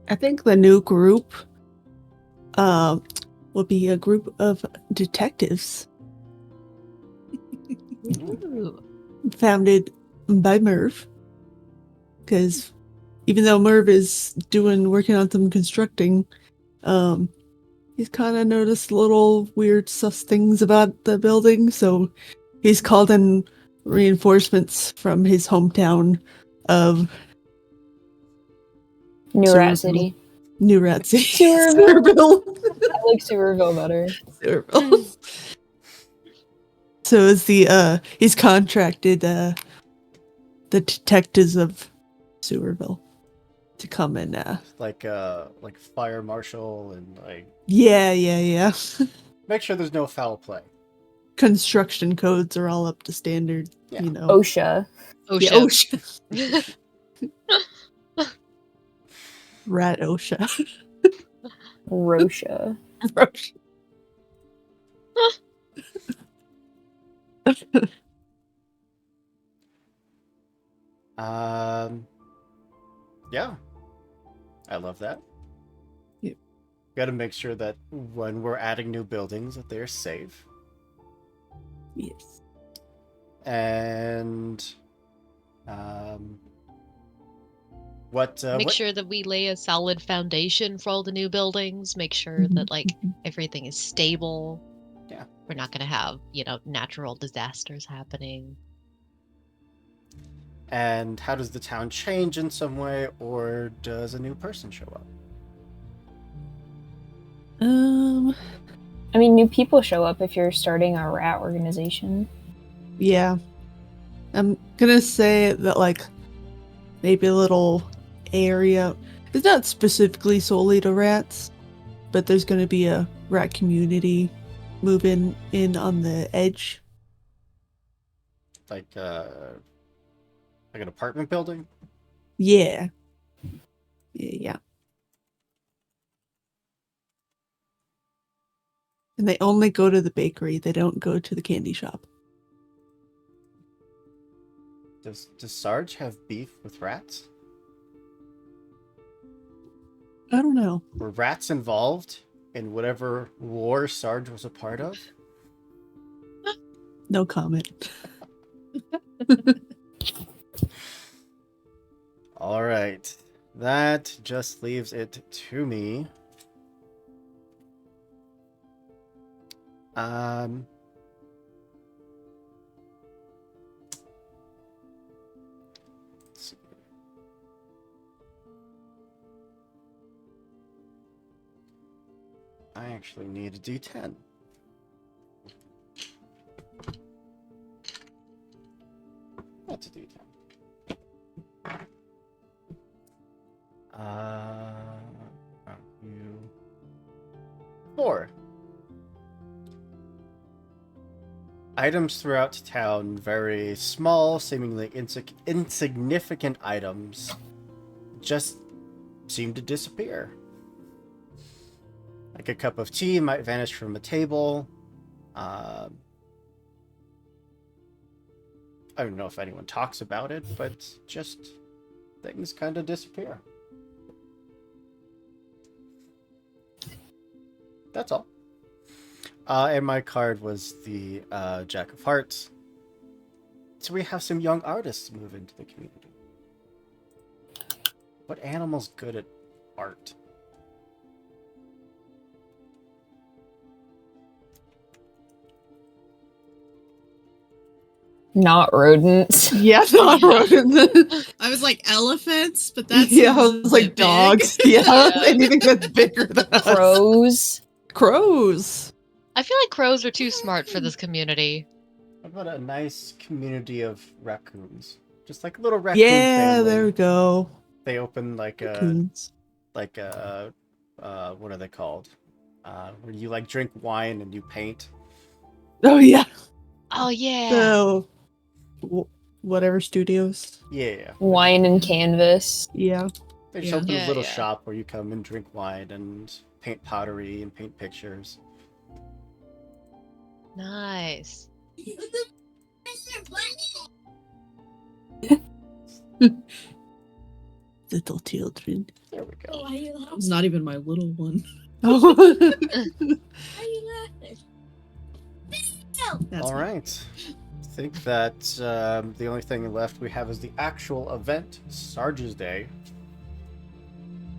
I think the new group will be a group of detectives Ooh. founded by Merv. Because even though Merv is working on some constructing, he's kind of noticed little weird sus things about the building, so he's called in reinforcements from his hometown of New Rat City. New Rat City. Sewerville. I like Sewerville better. Sewerville. So is he's contracted the detectives of Sewerville to come and Like fire marshal and like yeah. make sure there's no foul play. Construction codes are all up to standard, Yeah. you know. OSHA. Yeah, OSHA. Rat OSHA. Rosha. Roche. Yeah. I love that. Yep. Got to make sure that when we're adding new buildings that they're safe. Yes. And Make sure that we lay a solid foundation for all the new buildings. Make sure that like everything is stable. Yeah. We're not going to have, natural disasters happening. And how does the town change in some way, or does a new person show up? I mean, new people show up if you're starting a rat organization. Yeah. I'm gonna say that, like, maybe a little area. It's not specifically solely to rats, but there's gonna be a rat community moving in on the edge. Like an apartment building? Yeah. Yeah. And they only go to the bakery. They don't go to the candy shop. Does Sarge have beef with rats? I don't know. Were rats involved in whatever war Sarge was a part of? No comment. All right. That just leaves it to me. Let's see. I actually need a D10. That's a D10. You 4. Items throughout town, very small, seemingly insignificant items, just seem to disappear. Like a cup of tea might vanish from a table. I don't know if anyone talks about it, but just things kind of disappear. That's all. And my card was the Jack of Hearts. So we have some young artists move into the community. What animal's good at art? Not rodents. Yeah, not rodents. I was like elephants, but that's Yeah, I was like dogs. Yeah, anything that's bigger than us. Crows. Crows. I feel like crows are too smart for this community. What about a nice community of raccoons? Just like a little raccoon Yeah, family. there we go. They open like a Raccoons. what are they called? Where you like drink wine and you paint. Oh yeah. Oh yeah. So, whatever studios. Yeah. Wine and canvas. Yeah. They just Yeah. open a Yeah, little yeah. shop where you come and drink wine and paint pottery and paint pictures. Nice. Little children. There we go. That was not even my little one. Oh. That's All me. right. I think that the only thing left we have is the actual event, Sarge's Day,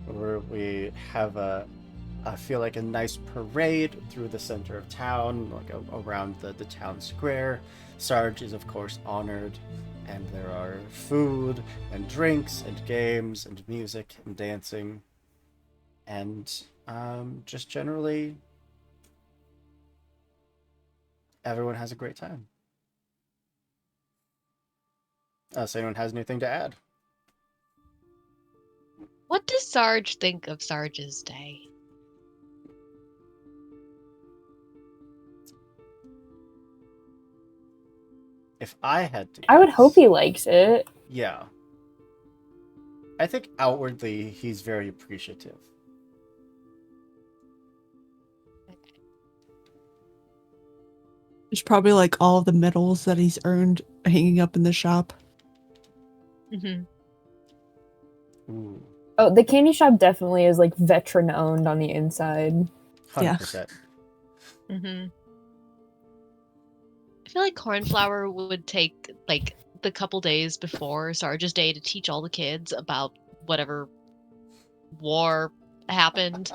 where we have I feel like a nice parade through the center of town, like around the town square. Sarge is of course honored, and there are food and drinks and games and music and dancing, and just generally everyone has a great time. Unless anyone has anything to add. What does Sarge think of Sarge's Day? If I had to I would guess- hope he likes it. Yeah. I think outwardly he's very appreciative. There's probably like all the medals that he's earned hanging up in the shop. Mm-hmm. Ooh, Oh, the candy shop definitely is like veteran owned on the inside. 100%. Mm-hmm. I feel like Cornflower would take like the couple days before Sarge's Day to teach all the kids about whatever war happened.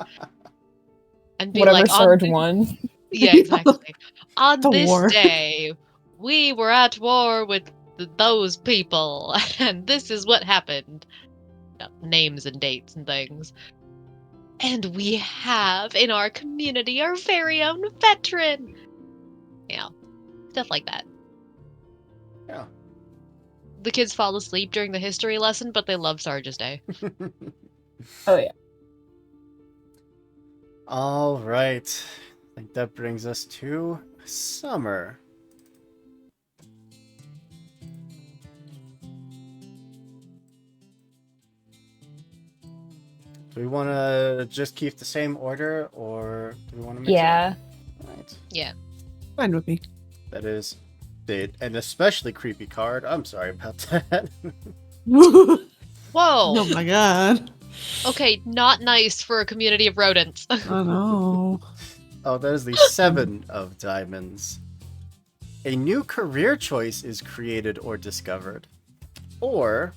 And be Whatever like, Sarge on won. Yeah, exactly. On The this war. day, we were at war with those people, and this is what happened. Names and dates and things. And we have in our community our very own veteran. Yeah, stuff like that. Yeah. The kids fall asleep during the history lesson, but they love Sarge's Day. Oh yeah. All right. I think that brings us to summer. Do we want to just keep the same order, or do we want to mix it up? Yeah. All right. right. Yeah. Fine with me. That is an especially creepy card. I'm sorry about that. Oh Whoa. my god. Okay, not nice for a community of rodents. Oh no. Oh, that is the 7 of diamonds. A new career choice is created or discovered. Or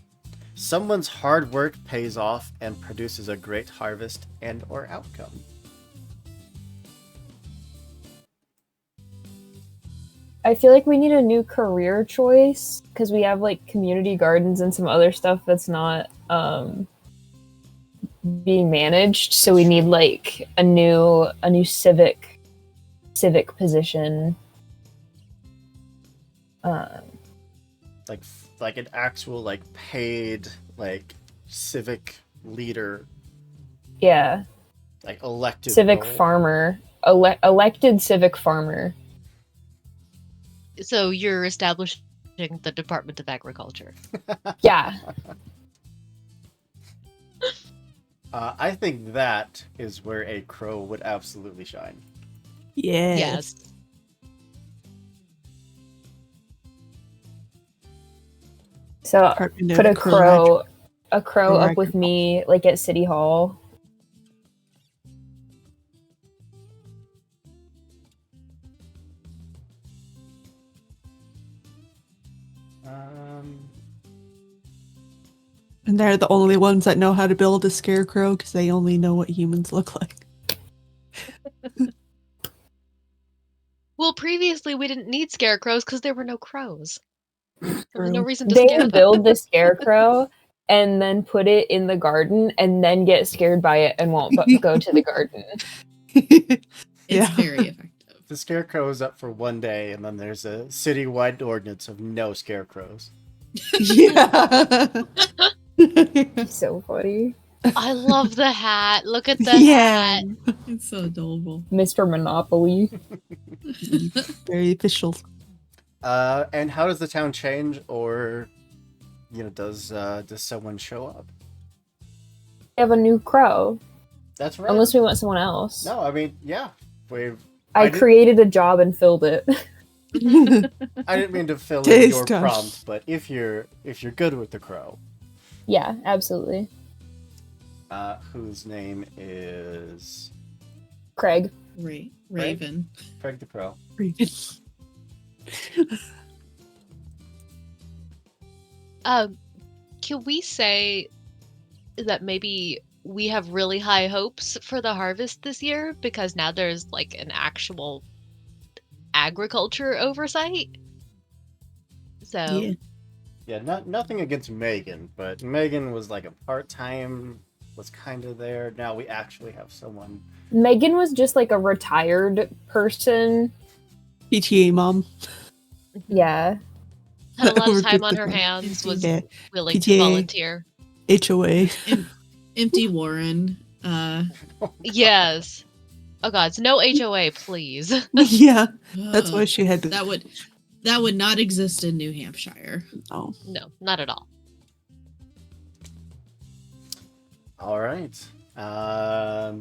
someone's hard work pays off and produces a great harvest and or outcome. I feel like we need a new career choice because we have like community gardens and some other stuff that's not being managed. So we need like a new civic position. Like an actual like paid like civic leader, Yeah, like elected civic role. farmer, elected civic farmer. So you're establishing the Department of Agriculture. Yeah, I think that is where a crow would absolutely shine. Yes. so Department put of a crow Crow up with me like at City Hall. And they're the only ones that know how to build a scarecrow because they only know what humans look like. Well, previously we didn't need scarecrows because there were no crows. There was no True. reason to They scare could them. build the scarecrow and then put it in the garden and then get scared by it and won't go to the garden. It's Yeah. very effective. The scarecrow is up for one day, and then there's a citywide ordinance of no scarecrows. Yeah. So funny. I love the hat. Look at the Yeah. hat. It's so adorable. Mr. Monopoly. Very official. And how does the town change, or does someone show up? We have a new crow. That's right. Unless we want someone else. No, I mean, yeah. I didn't- created a job and filled it. I didn't mean to fill in Taste your test. prompt, but if you're good with the crow, Yeah, absolutely. whose name is Craig. Raven. Craig the Crow. Can we say that maybe we have really high hopes for the harvest this year because now there's like an actual agriculture oversight? So Yeah, nothing against Megan, but Megan was like a part-time, was kind of there. Now we actually have someone. Megan was just like a retired person. PTA mom. Yeah. had a lot Over of time on her 50. hands, was Yeah. willing to PTA. volunteer. HOA. Empty Warren. Yes. Oh god, so no HOA, please. Yeah. That's why she had to. that would not exist in New Hampshire. Oh. No, not at all. All right. I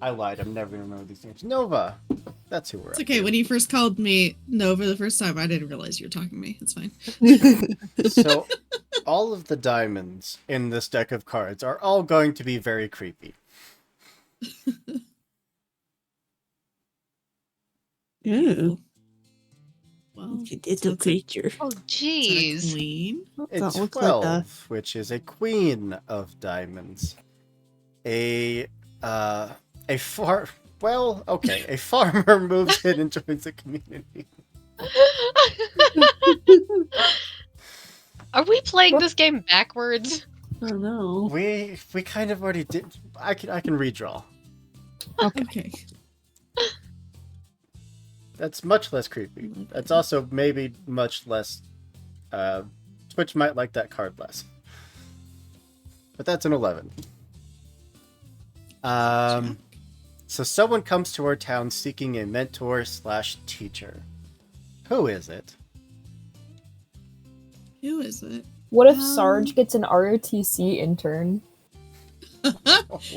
lied. I'm never gonna remember these names. Nova. That's who we're. It's up okay. to. When you first called me Nova the first time, I didn't realize you were talking to me. It's fine. So, all of the diamonds in this deck of cards are all going to be very creepy. Ew. Well, It's a creature. Oh is that a jeez. queen? It's That looks 12, like a. which is a queen of diamonds. A farmer moves in and joins the community. Are we playing this game backwards? Oh no. We kind of already did. I can redraw. Okay. That's much less creepy. That's also maybe much less. Twitch might like that card less. But that's an 11. So someone comes to our town seeking a mentor/teacher. Who is it? Who is it? What if Um, Sarge gets an ROTC intern?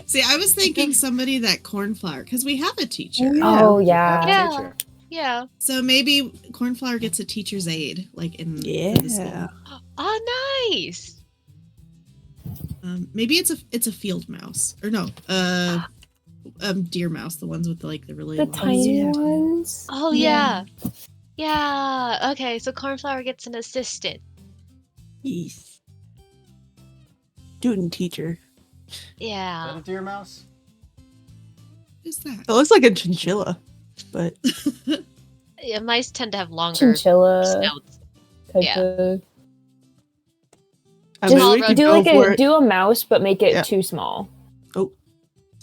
See, I was thinking somebody that Cornflower, because we have a teacher. Oh, You have a yeah. Yeah. teacher. Yeah. So maybe Cornflower gets a teacher's aid, like in for the school. Yeah. Oh, nice. Maybe it's a field mouse or no, deer mouse, the ones with the really The long tiny tail. ones. Oh, yeah. Yeah. Okay, so Cornflower gets an assistant. Yes. Student teacher. Is that Yeah. a deer mouse? Who's that? It looks like a chinchilla, but Yeah, mice tend to have longer Chinchilla snouts. type Yeah. of. I Just mean, we could do go like for it. do a mouse, but make it Yeah. too small. Oh,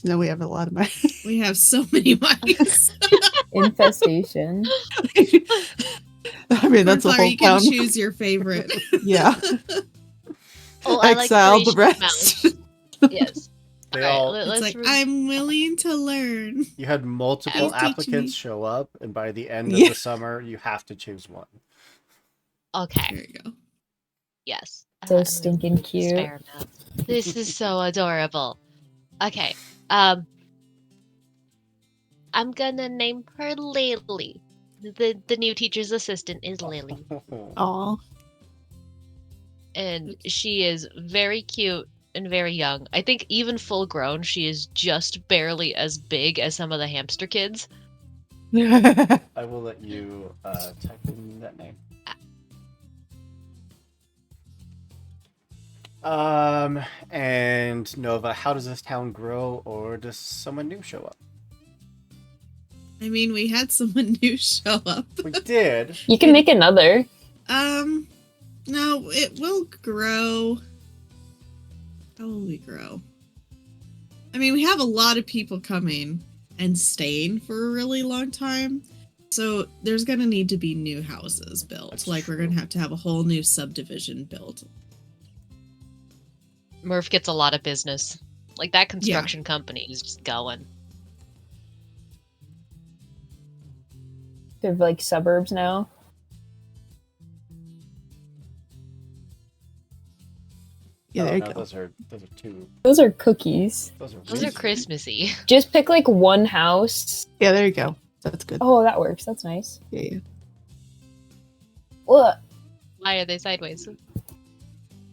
now we have a lot of my. We have so many mice. Infestation. I mean, that's a Cornflower, whole you can town. choose your favorite. Yeah. Oh, I like Exile the Horatio's rest. mouse. Yes. They Alright, all. It's let's like, re- I'm willing to learn. You had multiple Please teach me. applicants show up, and by the end of Yeah. the summer, you have to choose one. Okay. There you go. Yes. So I'm gonna stinking remove this cute. bear now. This is so adorable. Okay. I'm gonna name her Lily. The new teacher's assistant is Lily, Aw. and she is very cute and very young. I think even full grown, she is just barely as big as some of the hamster kids. I will let you type in that name. And Nova, how does this town grow, or does someone new show up? I mean, we had someone new show up. We did. You can make another. No, it will grow. How will we grow? I mean, we have a lot of people coming and staying for a really long time. So there's going to need to be new houses built. That's like, we're true. going to have a whole new subdivision built. Murph gets a lot of business. Like that construction company is just going. They're like suburbs now. Yeah, there you no, go. those are two. Those are cookies. Those are Those are Christmassy. Just pick like one house. Yeah, there you go. That's good. Oh, that works. That's nice. Yeah. Look, Why are they sideways?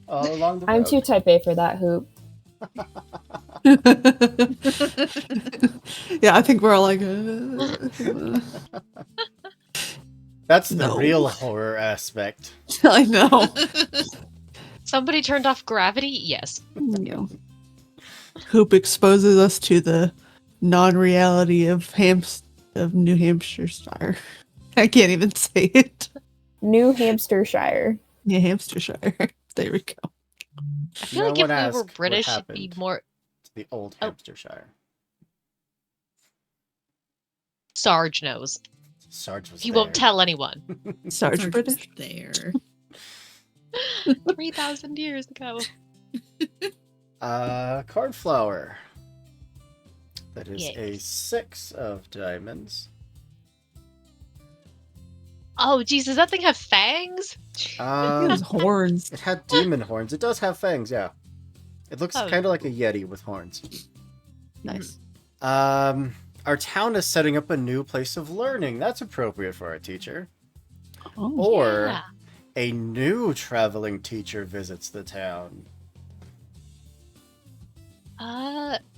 all along the road. I'm too type A for that hoop. Yeah, I think we're all like. That's the No. real horror aspect. I know. Somebody turned off gravity? Yes. Yeah. Hoop exposes us to the non-reality of New Hampshire. I can't even say it. New Hampshire. Yeah, Hampshire. There we go. I feel No like if one we asked were what British, it'd be happened. more To the old Oh. Hampshire. Sarge knows. Sarge was He there. won't tell anyone. Sarge Sarge British. was there. 3,000 years ago. Cornflower. That is Yay. a 6 of diamonds. Oh, jeez, does that thing have fangs? It has horns. It had demon horns. It does have fangs, yeah. It looks Oh. kind of like a yeti with horns. Nice. Our town is setting up a new place of learning. That's appropriate for our teacher. Oh. Or Yeah. a new traveling teacher visits the town.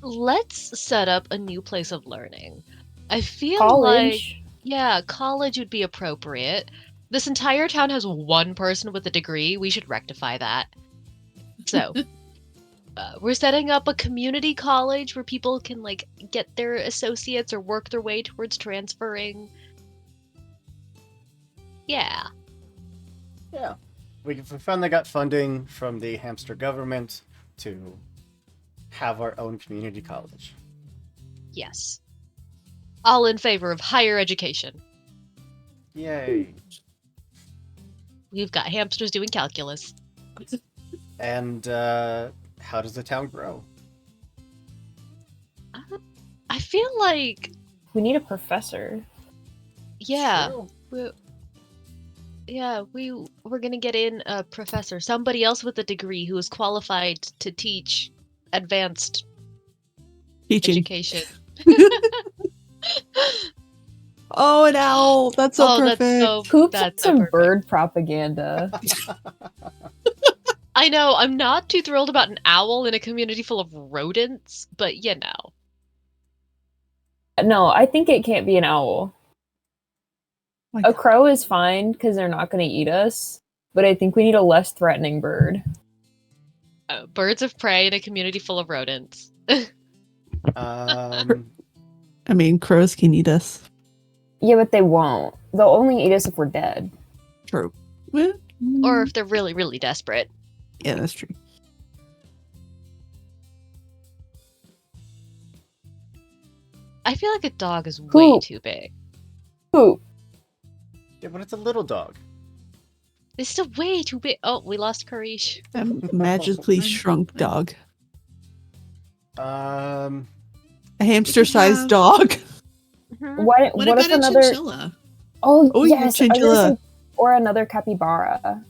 Let's set up a new place of learning. I feel College. like, college would be appropriate. This entire town has one person with a degree. We should rectify that. So, we're setting up a community college where people can, like, get their associates or work their way towards transferring. Yeah. Yeah. We finally got funding from the hamster government to have our own community college. Yes. All in favor of higher education. Yay. We've got hamsters doing calculus. And how does the town grow? I feel like, We need a professor. yeah, True. we're gonna get in a professor, somebody else with a degree who is qualified to teach advanced Teaching. education. Oh, an owl. That's so Oh, perfect. Poops that's some perfect. bird propaganda. I know, I'm not too thrilled about an owl in a community full of rodents, but you know. No, I think it can't be an owl. My A God. crow is fine because they're not going to eat us, but I think we need a less threatening bird. Birds of prey in a community full of rodents. I mean, crows can eat us. Yeah, but they won't. They'll only eat us if we're dead. True. Well, Or if they're really, really desperate. yeah, that's true. I feel like a dog is way Poop. too big. Poop. Yeah, but it's a little dog. It's still way too big. Oh, we lost Karish. A magically I'm- shrunk dog. Um, A hamster-sized have- dog. What What if about a another? chinchilla? Oh, Oh, yeah, yes, I was gonna chinchilla. say- or another capybara.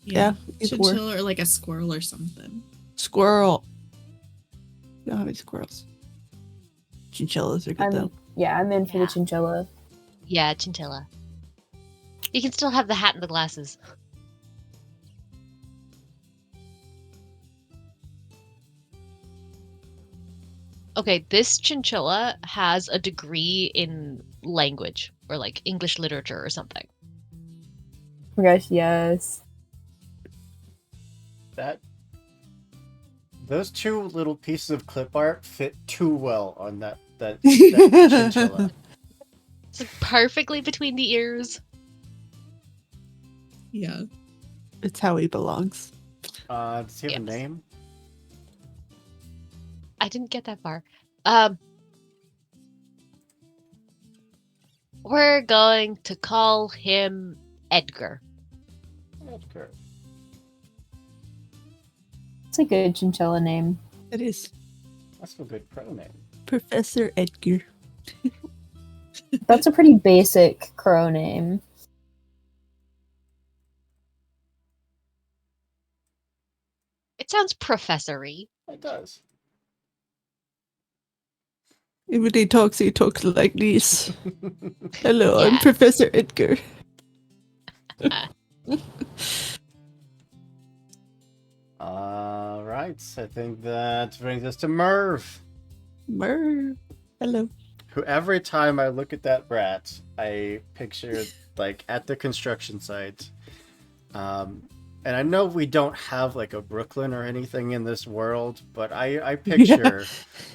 Yeah, either or. Chinchilla or like a squirrel or something. Squirrel. We don't have any squirrels. Chinchillas are good though. I'm in for Yeah. the chinchilla. Yeah, chinchilla. You can still have the hat and the glasses. Okay, this chinchilla has a degree in language or like English literature or something. Oh my gosh, yes. those two little pieces of clip art fit too well on that chinchilla. It's like perfectly between the ears. Yeah. It's how he belongs. Does he have a Yes. name? I didn't get that far. We're going to call him Edgar. Edgar. It's a good chinchilla name. It is That's a good pro name. Professor Edgar. That's a pretty basic crow name. It sounds professory. It does. When he talks like this. Hello, I'm Yeah. Professor Edgar. All right, I think that brings us to Merv. Mer. Hello. Who every time I look at that brat, I picture like at the construction site. And I know we don't have like a Brooklyn or anything in this world, but I picture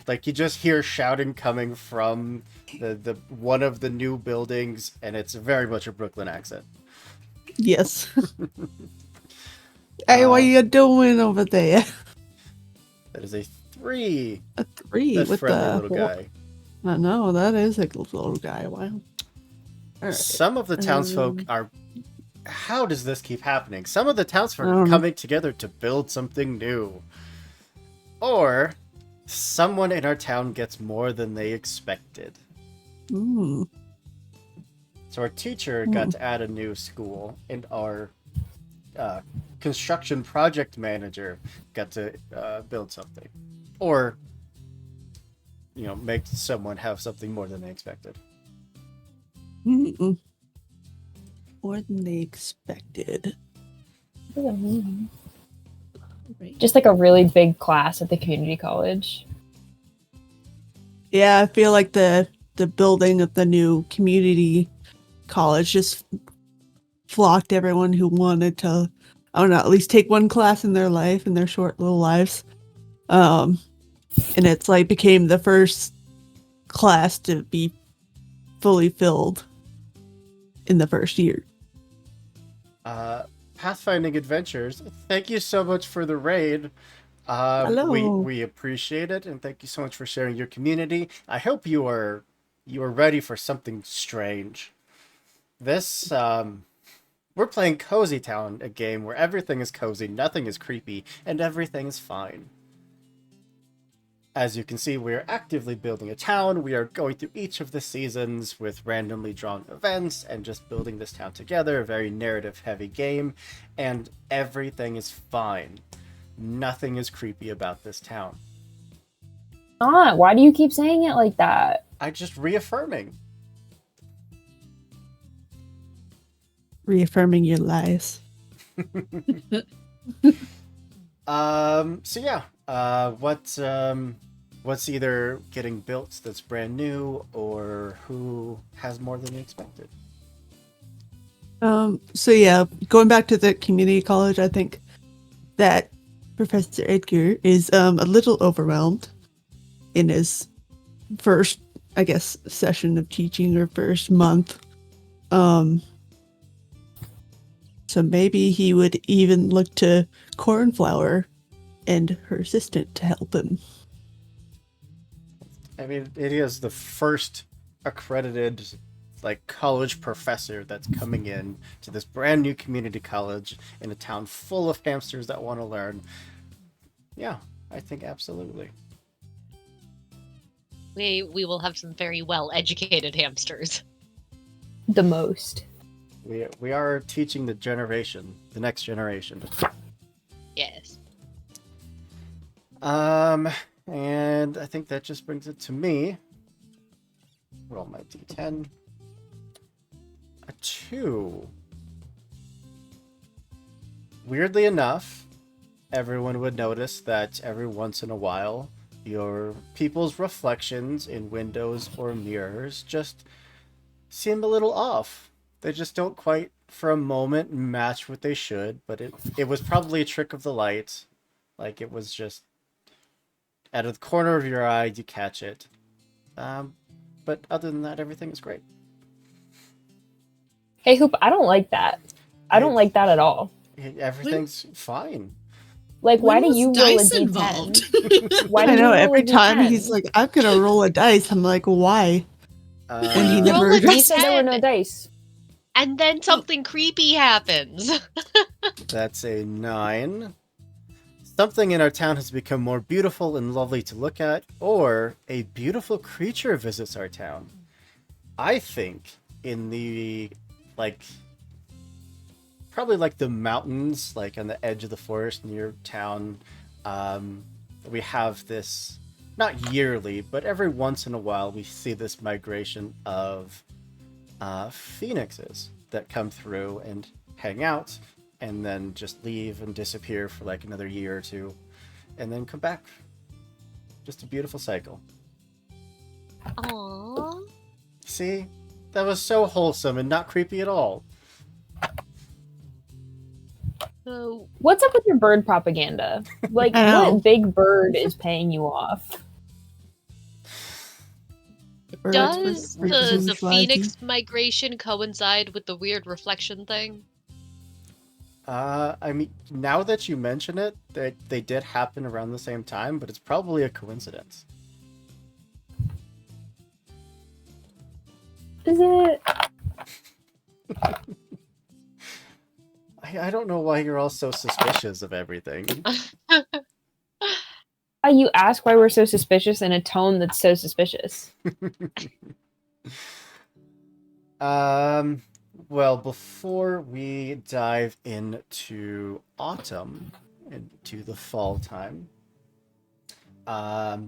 like you just hear shouting coming from the one of the new buildings, and it's very much a Brooklyn accent. Yes. Hey, what you doing over there? That is a 3. A 3 That with friendly the little guy. I know that is a little guy. Wow. All right. Some of the townsfolk are. How does this keep happening? Some of the townsfolk I are don't know. coming together to build something new. Or someone in our town gets more than they expected. Mm. So our teacher got to add a new school, and our construction project manager got to build something. Or, make someone have something more than they expected. Mm-mm. More than they expected. What does that mean? Right. Just like a really big class at the community college. Yeah, I feel like the building of the new community college just flocked everyone who wanted to, I don't know, at least take one class in their life, in their short little lives. And it's like became the first class to be fully filled in the first year. Pathfinding Adventures, thank you so much for the raid. Hello. We appreciate it, and thank you so much for sharing your community. I hope you are ready for something strange. This we're playing Cozy Town, a game where everything is cozy, nothing is creepy, and everything is fine. As you can see, we are actively building a town. We are going through each of the seasons with randomly drawn events and just building this town together. A very narrative-heavy game, and everything is fine. Nothing is creepy about this town. Not. Why do you keep saying it like that? I just reaffirming. Reaffirming your lies. So yeah. What's either getting built that's brand new, or who has more than you expected? So yeah, going back to the community college, I think that Professor Edgar is a little overwhelmed in his first, I guess, session of teaching, or first month. So maybe he would even look to Cornflower and her assistant to help him. I mean, it is the first accredited like college professor that's coming in to this brand new community college in a town full of hamsters that want to learn. Yeah, I think absolutely. We will have some very well educated hamsters. The most. We are teaching the next generation. Yes. And I think that just brings it to me. Roll my d10. A 2. Weirdly enough, everyone would notice that every once in a while, your people's reflections in windows or mirrors just seem a little off. They just don't quite, for a moment, match what they should, but it was probably a trick of the light. Like, it was just out of the corner of your eye, you catch it. But other than that, everything is great. Hey, Hoop, I don't like that. I don't like that at all. Everything's fine. Like, why When do you was roll a dice D10? involved? Why do I you know, roll a every time D10? he's like, I'm gonna roll a dice. I'm like, why? When he Uh, never Roll a He said there were no D10. dice. And then something creepy happens. That's a 9. Something in our town has become more beautiful and lovely to look at, or a beautiful creature visits our town. I think in the, like, probably like the mountains, like on the edge of the forest near town, we have this, not yearly, but every once in a while we see this migration of phoenixes that come through and hang out and then just leave and disappear for like another year or two and then come back. Just a beautiful cycle. Aww. See? That was so wholesome and not creepy at all. So, What's up with your bird propaganda? Like, I know. what big bird is paying you off? does for the bourgeoisie. phoenix migration coincide with the weird reflection thing? I mean, now that you mention it, they did happen around the same time, but it's probably a coincidence. Is it? I don't know why you're all so suspicious of everything. You ask why we're so suspicious in a tone that's so suspicious. Well, before we dive into autumn, into the fall time, why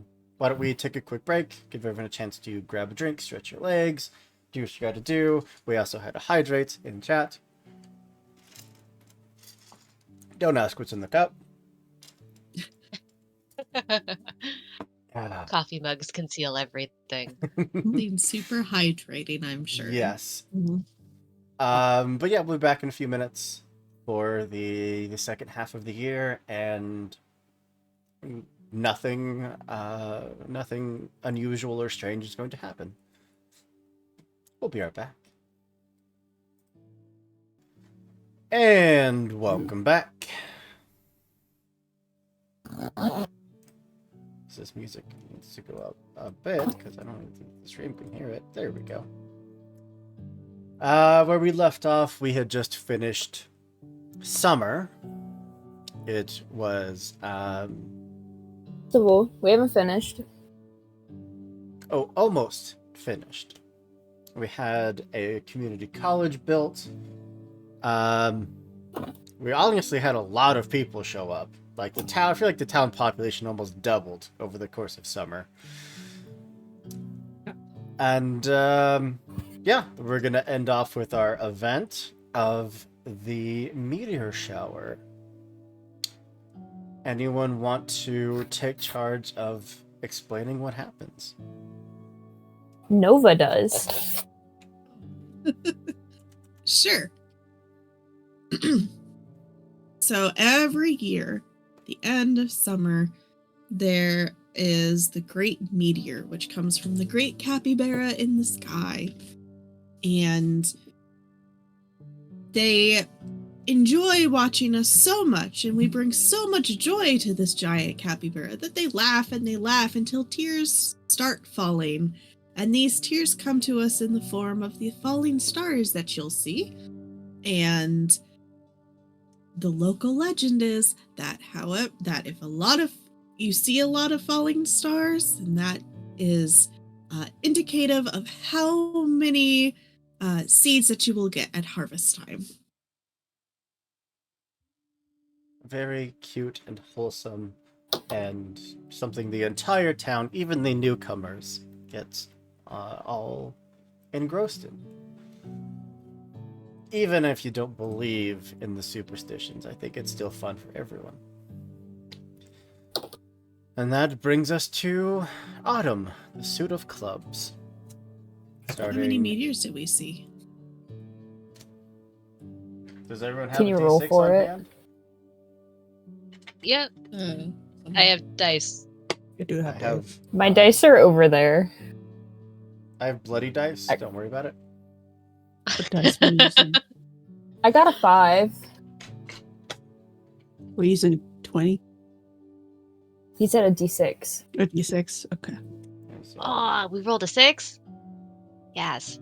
don't we take a quick break, give everyone a chance to grab a drink, stretch your legs, do what you gotta do. We also had to hydrate in chat. Don't ask what's in the cup. Coffee mugs conceal everything. Seems super hydrating, I'm sure. Yes. Mhm. But yeah, we'll be back in a few minutes for the second half of the year, and nothing unusual or strange is going to happen. We'll be right back. And welcome back. This music needs to go up a bit because I don't even think the stream can hear it. There we go. Where we left off, we had just finished summer. It was So we haven't finished. almost finished. We had a community college built. We honestly had a lot of people show up. like the town. I feel like the town population almost doubled over the course of summer. And yeah, we're gonna end off with our event of the meteor shower. Anyone want to take charge of explaining what happens? Nova does. Sure. So every year, the end of summer, there is the great meteor, which comes from the great capybara in the sky. And they enjoy watching us so much, and we bring so much joy to this giant capybara that they laugh and they laugh until tears start falling. And these tears come to us in the form of the falling stars that you'll see. And the local legend is that if you see a lot of falling stars, and that is indicative of how many seeds that you will get at harvest time. Very cute and wholesome, and something the entire town, even the newcomers, gets all engrossed in. Even if you don't believe in the superstitions, I think it's still fun for everyone. And that brings us to autumn, the suit of clubs. How many meteors did we see? Does everyone have Can a you D6 roll for on it? hand? Yep, I have dice. I do I have My dice are over there. I have bloody dice. Don't worry about it. What dice we're using? I got a 5. We're using 20 He said a D6. or D6. Okay. So, Oh, we rolled a 6? Yes.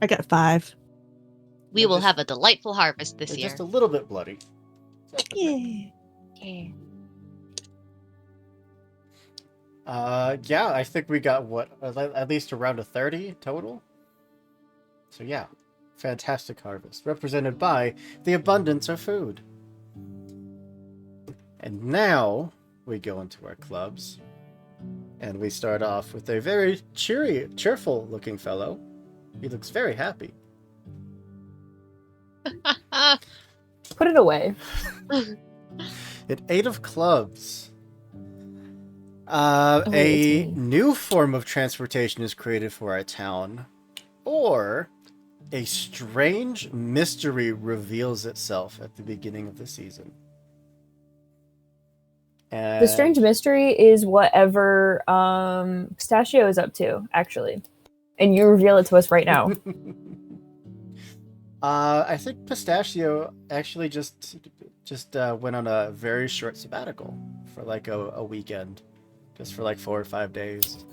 I got 5. We They're will just- have a delightful harvest this they're year. just a little bit bloody. Yeah. Yeah. Yeah, I think we got at least around a 30 total. So yeah, fantastic harvest, represented by the abundance of food. And now we go into our clubs, and we start off with a very cheerful looking fellow. He looks very happy. Put it away. At 8 of clubs. wait, A it's me. new form of transportation is created for our town, or a strange mystery reveals itself at the beginning of the season. And The strange mystery is whatever Pistachio is up to, actually. And you reveal it to us right now. I think Pistachio actually just went on a very short sabbatical for like a weekend, just for like 4 or 5 days.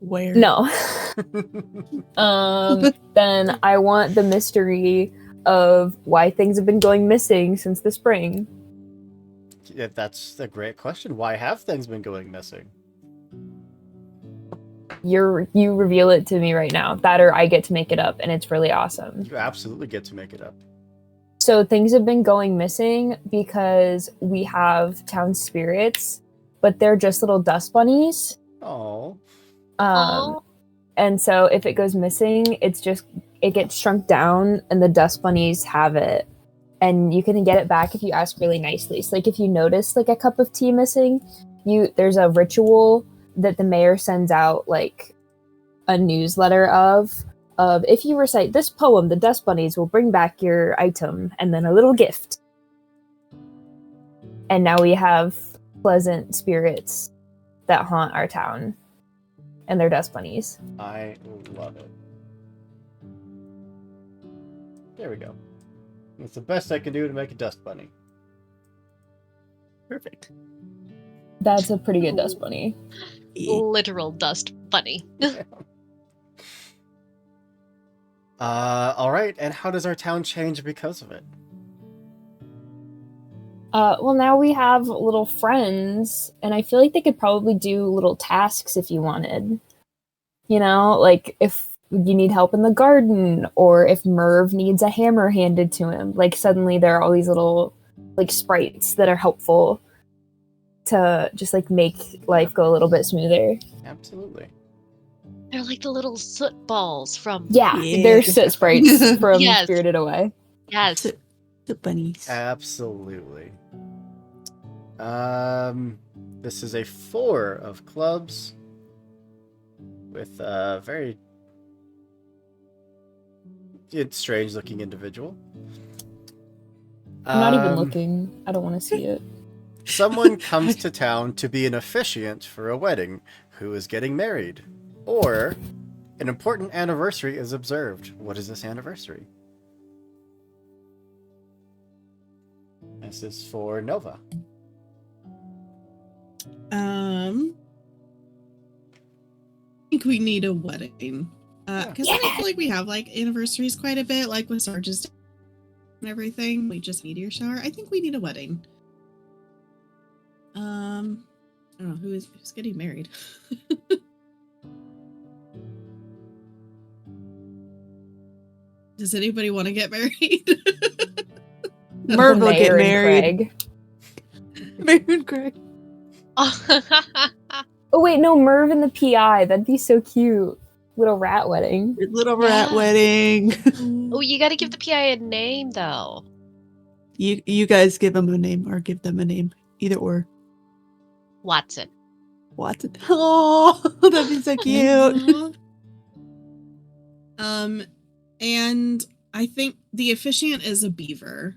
Where? No. Then I want the mystery of why things have been going missing since the spring. Yeah, that's a great question. Why have things been going missing? You reveal it to me right now. That or I get to make it up, and it's really awesome. You absolutely get to make it up. So things have been going missing because we have town spirits, but they're just little dust bunnies. Oh, Aw. And so if it goes missing, it gets shrunk down, and the dust bunnies have it. And you can get it back if you ask really nicely. So like if you notice like a cup of tea missing, there's a ritual that the mayor sends out like a newsletter of if you recite this poem, the dust bunnies will bring back your item and then a little gift. And now we have pleasant spirits that haunt our town, and they're dust bunnies. I love it. There we go. It's the best I can do to make a dust bunny. Perfect. That's a pretty good dust bunny. Literal dust bunny. All right. And how does our town change because of it? Well, now we have little friends, and I feel like they could probably do little tasks if you wanted. You know, like if you need help in the garden, or if Merv needs a hammer handed to him. Like suddenly there are all these little like sprites that are helpful to just like make life go a little bit smoother. Absolutely. They're like the little soot balls from. Yeah, Yeah. they're soot sprites from Yes. Spirited Away. Yes. The bunnies. Absolutely. This is a 4 of clubs with a very strange looking individual. I'm not even looking. I don't want to see it. Someone comes to town to be an officiant for a wedding who is getting married. Or an important anniversary is observed. What is this anniversary? This is for Nova. I think we need a wedding. Because I feel like we have like anniversaries quite a bit, like with Sarge's and everything. We just meteor shower. I think we need a wedding. I don't know who's getting married. Does anybody want to get married? Merv will get Mayor and married. Craig. Mayor and Craig. Oh wait, no, Merv and the PI. That'd be so cute. Little rat wedding. Little rat Yeah. wedding. Oh, you gotta give the PI a name, though. You guys give them a name or give them a name. Either or. Watson. Watson. Oh, that'd be so cute. And I think the officiant is a beaver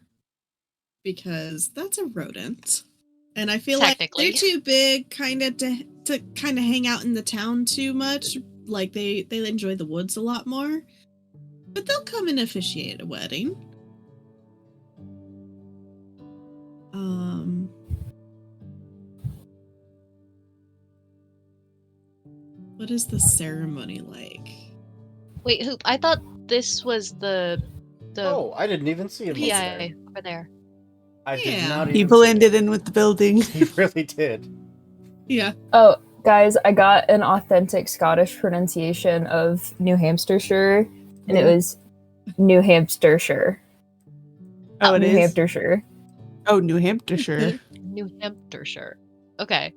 because that's a rodent, and I feel like they're too big, kind of to kind of hang out in the town too much. Like they enjoy the woods a lot more, but they'll come and officiate a wedding. What is the ceremony like? Wait, Hoop, I thought this was the Oh, I didn't even see him over PI there. over there. I did Yeah. not even He see blended him. in with the building. He really did. Yeah. Oh, guys, I got an authentic Scottish pronunciation of New Hampshire, and it was New Hampshire. Oh, it New is? Hampshire. Oh, New Hampshire. New Hampshire. Okay.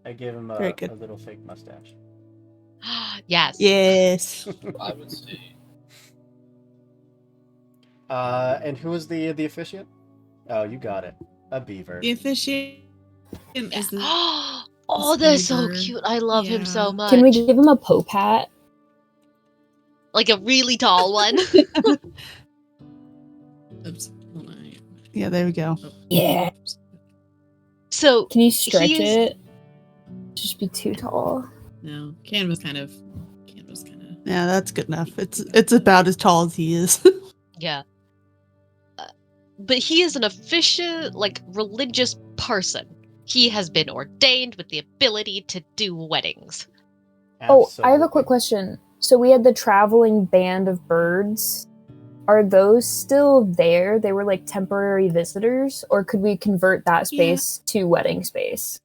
I gave him Very a good. little fake mustache. Yes. Yes. I would say. And who was the officiant? Oh, you got it. A beaver. The officiant is the Oh, they're so beaver. cute. I love him so Yeah. much. Can we give him a Pope hat? Like a really tall one. Oops. Hold on. Yeah, there we go. Oh. Yeah. So Can you stretch He is- it? Just be too tall. No, Canva's kind of. Yeah, that's good enough. It's about as tall as he is. yeah. But he is an efficient, like, religious person. He has been ordained with the ability to do weddings. Oh, I have a Absolutely. quick question. So we had the traveling band of birds. Are those still there? They were like temporary visitors, or could we convert that space to wedding space?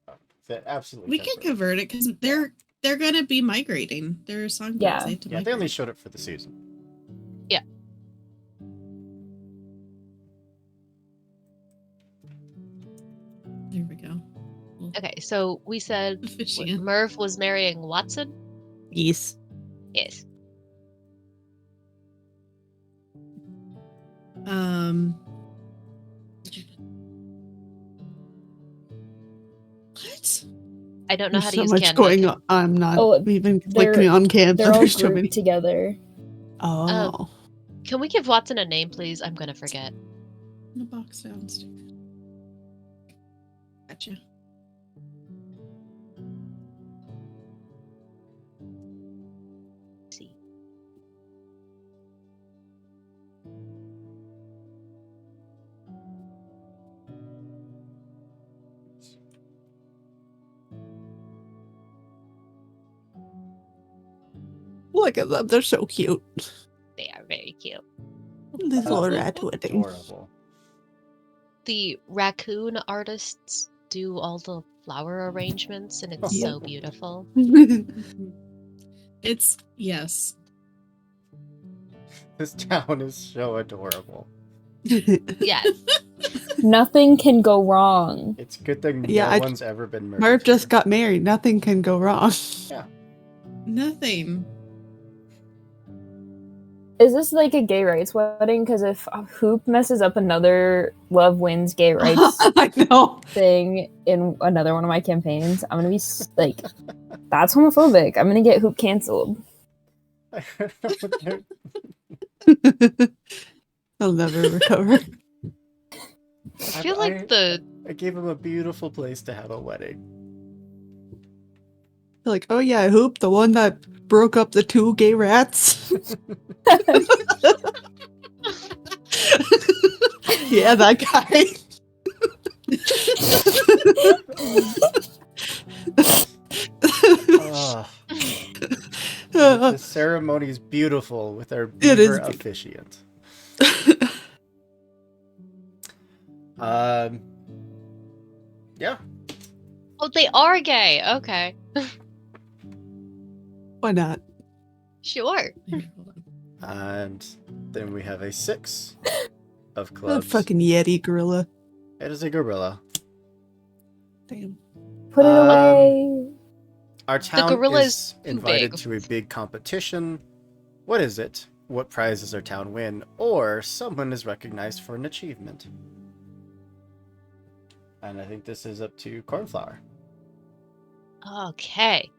Absolutely. We can temporary. convert it because they're gonna be migrating. They're songbirds. Yeah. They have to Yeah, they only migrate. showed up for the season. Yeah. There we go. Okay, so we said Officiant. Merv was marrying Watson? Yes. Yes. What? I don't know There's how to so use much Canva. going on. I'm not Oh, even they're- clicking on Canva. They're all There's so grouped many. together. Oh. Can we give Watson a name, please? I'm gonna forget. In a box downstairs. Gotcha. Let's see. Look at them. They're so cute. They are very cute. This little rat wedding. Adorable. The raccoon artists do all the flower arrangements, and it's Yeah. so beautiful. It's yes. This town is so adorable. Yes. Nothing can go wrong. It's a good thing Yeah, no one's ever been murdered. Merv just here. got married. Nothing can go wrong. Nothing. Is this like a gay rights wedding? Because if Hoop messes up another Love Wins gay rights I know. thing in another one of my campaigns, I'm gonna be like, that's homophobic. I'm gonna get Hoop canceled. I don't know what they're- I'll never recover. I feel like the I gave him a beautiful place to have a wedding. Like, oh yeah, Hoop, the one that broke up the two gay rats. Yeah, that guy. Ah, the ceremony is beautiful with our It is beaver beautiful. officiant. Yeah. oh, they are gay. Okay, Why not? sure. Here, hold on. And then we have a 6 of That clubs. fucking Yeti gorilla. It is a gorilla. Damn. Put it Um, away. Our town gorilla is is too invited big. to a big competition. What is it? What prize does our town win? Or someone is recognized for an achievement. And I think this is up to Cornflower. Okay.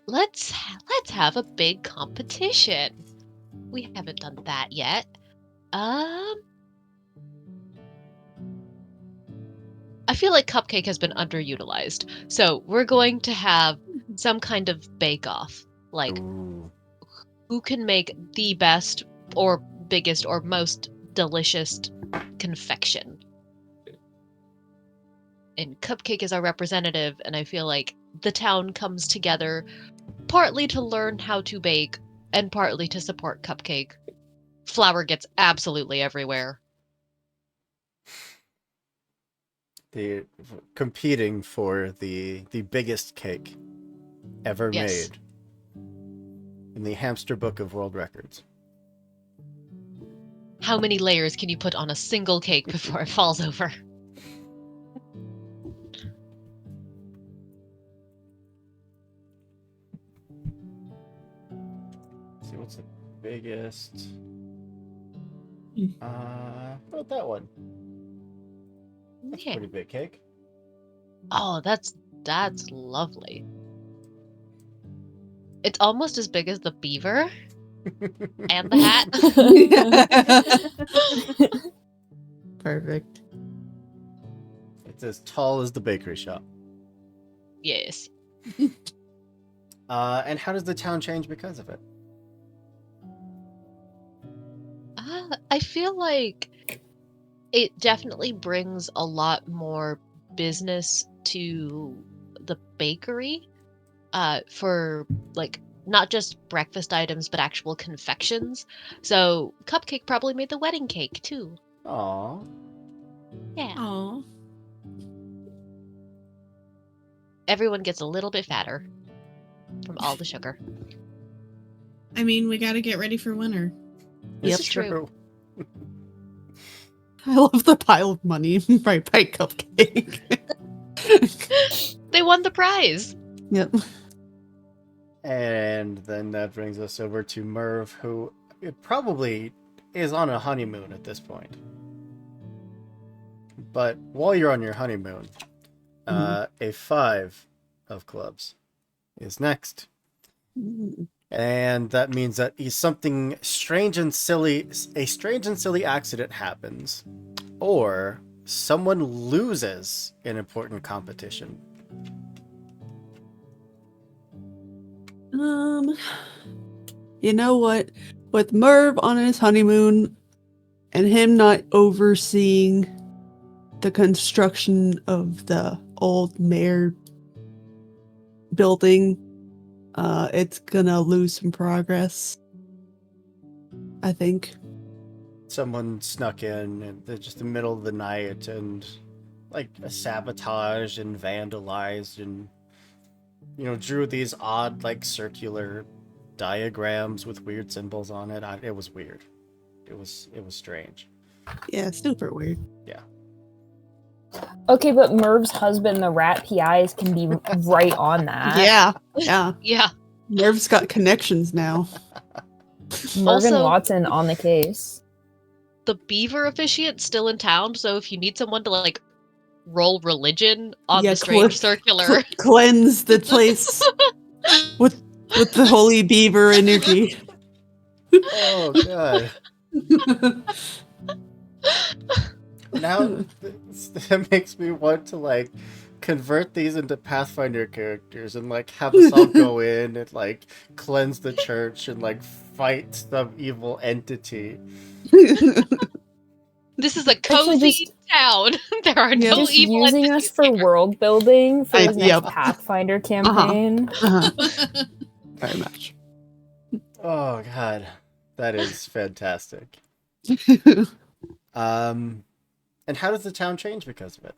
Let's have a big competition. We haven't done that yet. I feel like Cupcake has been underutilized, so we're going to have some kind of bake-off, like Ooh. who can make the best or biggest or most delicious confection. And Cupcake is our representative, and I feel like the town comes together partly to learn how to bake and partly to support Cupcake. Flour gets absolutely everywhere. The competing for the biggest cake ever Yes. made in the hamster book of world records. How many layers can you put on a single cake before it falls over? Let's see what's the biggest. Hmm. What about that one? That's a Yeah. pretty big cake. Oh, that's lovely. It's almost as big as the beaver and the hat. Perfect. It's as tall as the bakery shop. Yes. And how does the town change because of it? I feel like it definitely brings a lot more business to the bakery for like not just breakfast items but actual confections. So Cupcake probably made the wedding cake too. Aw. Yeah. Aw. Everyone gets a little bit fatter from all the sugar. I mean, we got to get ready for winter. This Yep. is true. I love the pile of money right by Cupcake. They won the prize. Yep. And then that brings us over to Merv, who probably is on a honeymoon at this point. But while you're on your honeymoon, a 5 of clubs is next. And that means that something strange and silly, a strange and silly accident happens, or someone loses an important competition. You know what? With Merv on his honeymoon and him not overseeing the construction of the old mayor building, it's gonna lose some progress. I think. Someone snuck in just the middle of the night and like sabotaged and vandalized and drew these odd, like, circular diagrams with weird symbols on it. It was weird. It was strange. Yeah, super weird. Yeah. Okay, but Merv's husband, the rat PIs, can be right on that. Yeah. Yeah. Nerve's got connections now. Mervyn Also- Watson on the case. The beaver officiant's still in town, so if you need someone to like roll religion on Yeah, the strange circular. Cleanse the place with the holy beaver energy. Oh god. Now that makes me want to like convert these into Pathfinder characters and like have us all go in and like cleanse the church and like fight some evil entity. This is a Actually, cozy town. There are Yeah. no Just evil using us entities for here. world building for his Yep. next Pathfinder campaign. Very much. Oh god. That is fantastic. And how does the town change because of it?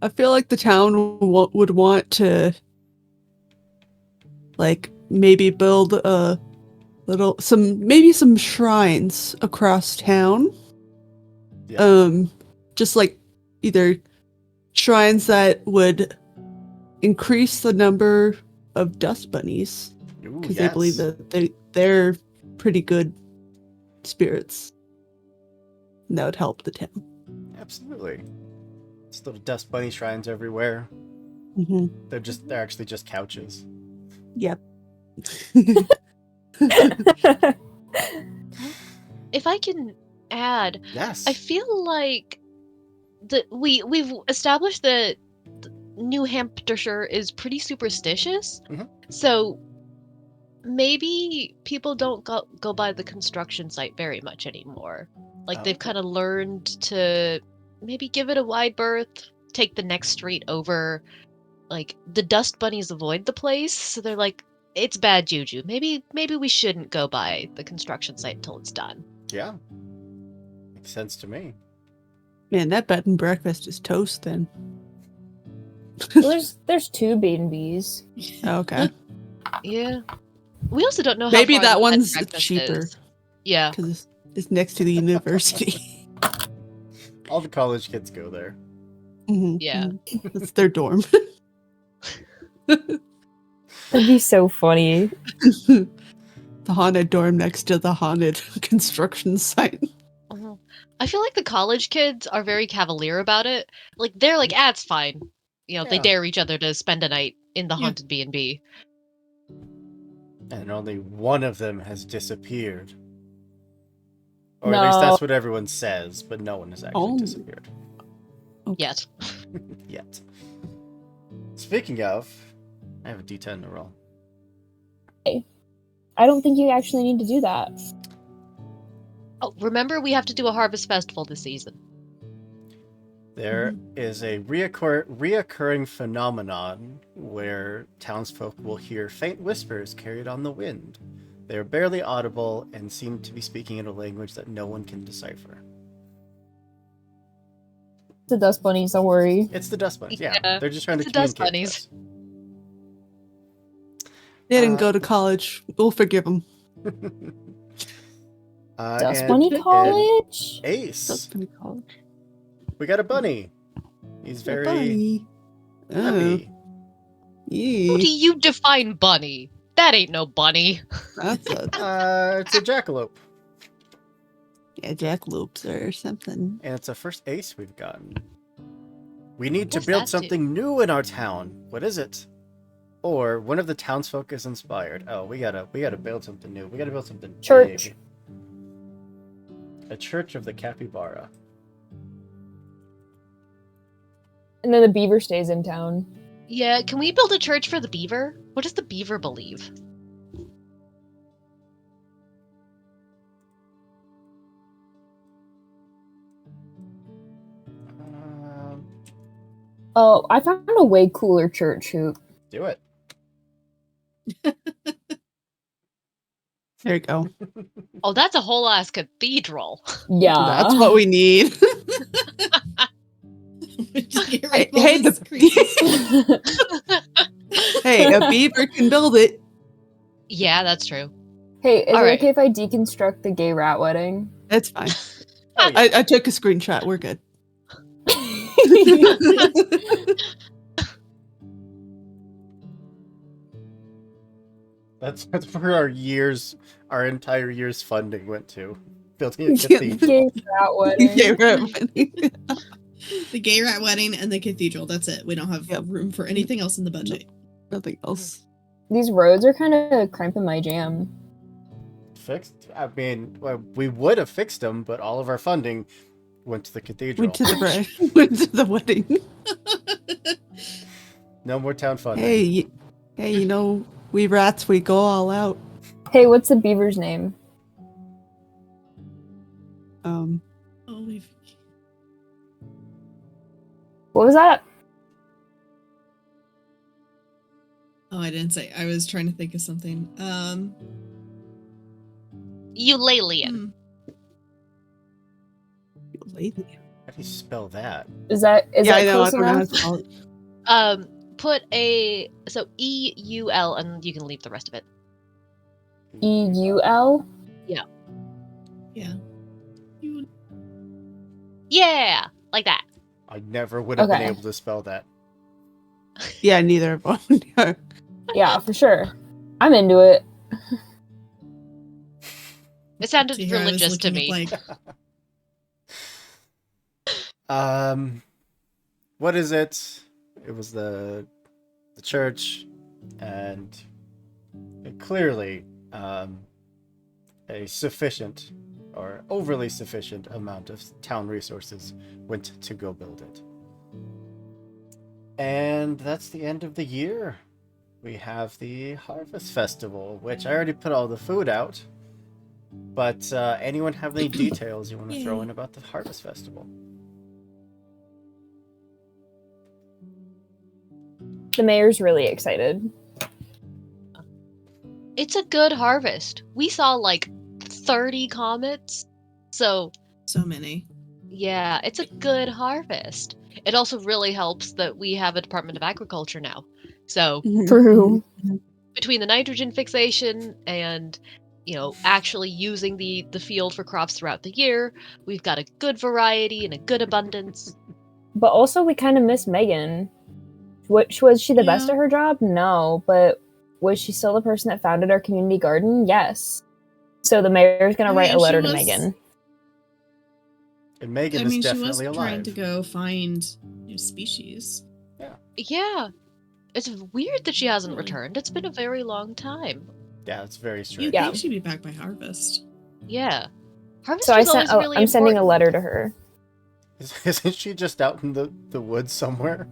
I feel like the town would want to, like, maybe build some shrines across town. Yeah. Just like either shrines that increase the number of dust bunnies, Ooh, because they believe that they're pretty good spirits. And that would help the town. Absolutely. There's little dust bunny shrines everywhere. Mm-hmm. They're actually just couches. Yep. If I can add, Yes. I feel like we've established that New Hampshire is pretty superstitious. Mhm. So maybe people don't go by the construction site very much anymore. Like they've kind of learned to maybe give it a wide berth, take the next street over. Like the dust bunnies avoid the place, so they're like, it's bad juju. Maybe we shouldn't go by the construction site until it's done. Yeah. Makes sense to me. Man, that bed and breakfast is toast then. Well, there's two B&Bs. Okay. Yeah. We also don't know how Maybe far that the bed one's breakfast cheaper. is. Yeah. Because it's next to the university. All the college kids go there. Mhm, Yeah. mhm. It's their dorm. That'd be so funny. The haunted dorm next to the haunted construction site. Mhm. I feel like the college kids are very cavalier about it. Like they're like, it's fine. You know, they Yeah. dare each other to spend a night in the Yeah. haunted B&B. And only one of them has disappeared. Or at No. least that's what everyone says, but no one has actually Oh. disappeared. Yet. Yet. Speaking of, I have a D10 to roll. I don't think you actually need to do that. Oh, remember we have to do a harvest festival this season. There is a reoccurring phenomenon where townsfolk will hear faint whispers carried on the wind. They are barely audible and seem to be speaking in a language that no one can decipher. The dust bunnies, don't worry. It's the dust bunnies, yeah. Yeah, They're just trying to it's the dust communicate bunnies. They didn't Uh, go to college. We'll forgive them. with us. Dust And bunny college? Ace. College. We got a bunny. He's very Bunny. happy. How do Yeah. you define bunny? That ain't no bunny. That's a It's a jackalope. jackalopes or something. And it's the first ace we've gotten. We need to What's build that do? something new in our town. What is it? Or one of the townsfolk is inspired. Oh, we gotta build something new. We gotta build something Church. big. A church of the capybara. And then the beaver stays in town. Yeah, can we build a church for the beaver? What does the beaver believe? Oh, I found a way cooler church hoop. Do it. There you go. Oh, that's a whole ass cathedral. Yeah. That's what we need. Hey, hey, a beaver can build it. Yeah, that's true. Hey, is All it right. okay if I deconstruct the gay rat wedding? That's fine. Oh, yeah. I took a screenshot. We're good. That's where our entire year's funding went to. Building a cathedral. Gay rat wedding. Yeah, right. The gay rat wedding and the cathedral. That's it. We don't have room for anything else in the budget. Nothing else. These roads are kind of cramping my jam. Fixed? I mean, well, we would have fixed them, but all of our funding went to the cathedral. Went to the bride. Went to the wedding. No more town funding. Hey, you know, we rats, we go all out. Hey, what's the beaver's name? Oh, What was that? I didn't say. I was trying to think of something. Eulalian. How do you spell that? Is that I know. close I don't know how enough? to spell it. Put a EUL and you can leave the rest of it. EUL? Yeah. Yeah, like that. I never would have Okay. been able to spell that. Yeah, neither of them. Yeah, for sure. I'm into it. It sounded See, here I was religious to looking me. up, like, What is it? It was the church, and clearly a sufficient or overly sufficient amount of town resources went to go build it. And that's the end of the year. We have the Harvest Festival, which I already put all the food out. But anyone have any details you want to throw in about the Harvest Festival? The mayor's really excited. It's a good harvest. We saw like 30 comets. So many. yeah, it's a good harvest. It also really helps that we have a Department of Agriculture now. So True. between the nitrogen fixation and actually using the field for crops throughout the year, we've got a good variety and a good abundance. But also, we kind of miss Megan. Was she the best Yeah. at her job? No, but was she still the person that founded our community garden? Yes. So the mayor's gonna write a letter to Megan. And Megan I mean, is she was definitely trying alive. to go find new species. Yeah. It's weird that she hasn't Really? returned. It's been a very long time. Yeah, it's very You'd strange. Yeah. think she'd be back by harvest. Yeah. Harvest So was always really I'm sending a important. letter to her. Isn't she just out in the woods somewhere?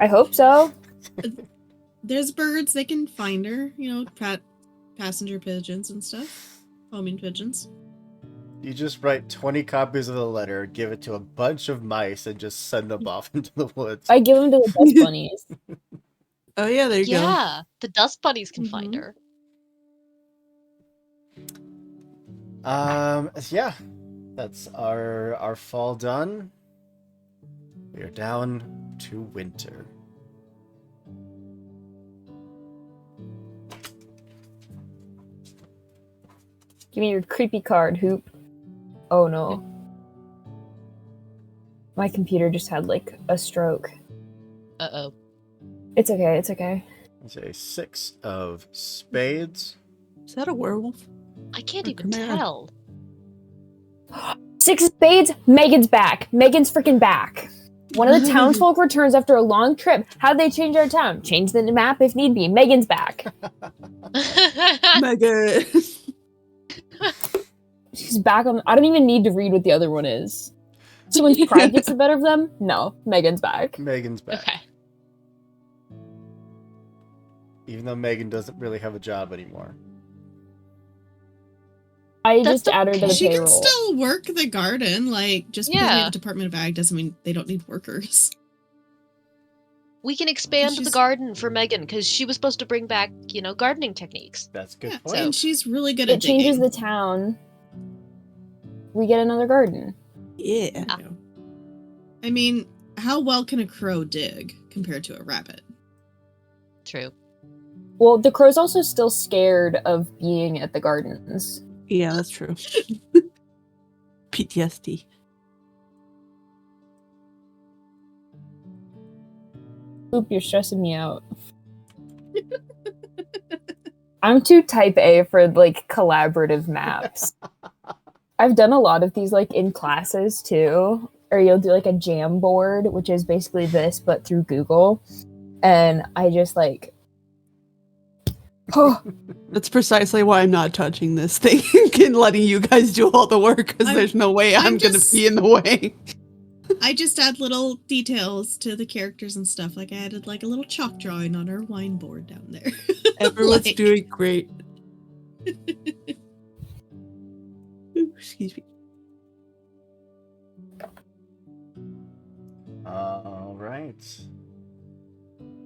I hope so. There's birds, they can find her, passenger pigeons and stuff. Homing pigeons. You just write 20 copies of the letter, give it to a bunch of mice, and just send them off into the woods. I give them to the dust bunnies. Oh yeah, there you go. Yeah, the dust bunnies can find Mhm. her. Yeah, that's our fall done. We are down to winter. Give me your creepy card, Hoop. Oh no. My computer just had like a stroke. Uh-oh. It's okay, it's okay. It's a 6 of spades. Is that a werewolf? I can't Oh, even Chimera. tell. 6 of spades, Megan's back. Megan's freaking back. One of the townsfolk returns after a long trip. How'd they change our town? Change the map if need be. Megan's back. Mega. She's back on. I don't even need to read what the other one is. Someone's pride gets the better of them? No, Megan's back. Megan's back. Okay. Even though Megan doesn't really have a job anymore. I That's just added her to the She payroll. can still work the garden. Like, just because we Yeah. have a Department of Ag doesn't mean they don't need workers. We can expand the She's- garden for Megan because she was supposed to bring back, gardening techniques. That's a good Yeah, point. and she's really good It at changes digging. the town. We get another garden. Yeah. There you go. I mean, how well can a crow dig compared to a rabbit? True. Well, the crow's also still scared of being at the gardens. Yeah, that's true. PTSD. Oop, you're stressing me out. I'm too type A for like collaborative maps. I've done a lot of these like in classes too, or you'll do like a jam board, which is basically this but through Google, and I just like, oh, That's precisely why I'm not touching this thing and letting you guys do all the work, because there's no way I'm going to be in the way. I just add little details to the characters and stuff. Like I added like a little chalk drawing on our wine board down there. Everyone's Like- doing great. Ooh, excuse me. All right.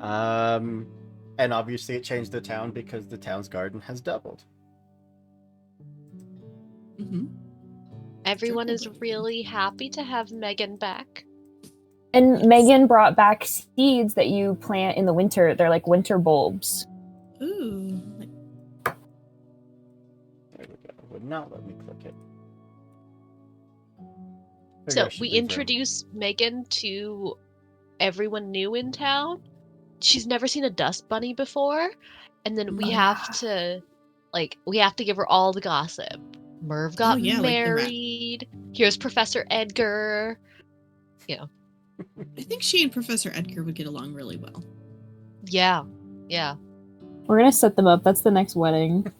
And obviously it changed the town because the town's garden has doubled. Mhm. Everyone is really happy to have Megan back. and Megan brought back seeds that you plant in the winter. They're like winter bulbs. Ooh. There we go. Would not let me click it. Maybe I So should we leave room. introduced Megan to everyone new in town. She's never seen a dust bunny before, and then we have to give her all the gossip. Merv got yeah, like the rat. married. Here's Professor Edgar. I think she and Professor Edgar would get along really well. Yeah. We're gonna set them up. That's the next wedding.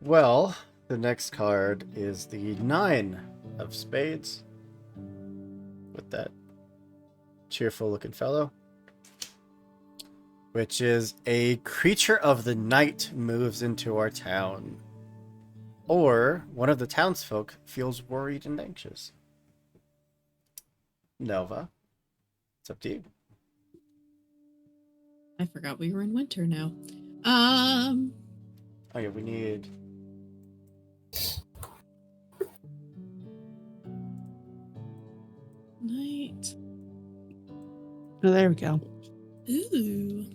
Well, the next card is the 9 of Spades. With that cheerful looking fellow. Which is a creature of the night moves into our town. Or one of the townsfolk feels worried and anxious. Nova, it's up to you. I forgot we were in winter now. Oh yeah, we need... Night. Oh, there we go. Ooh.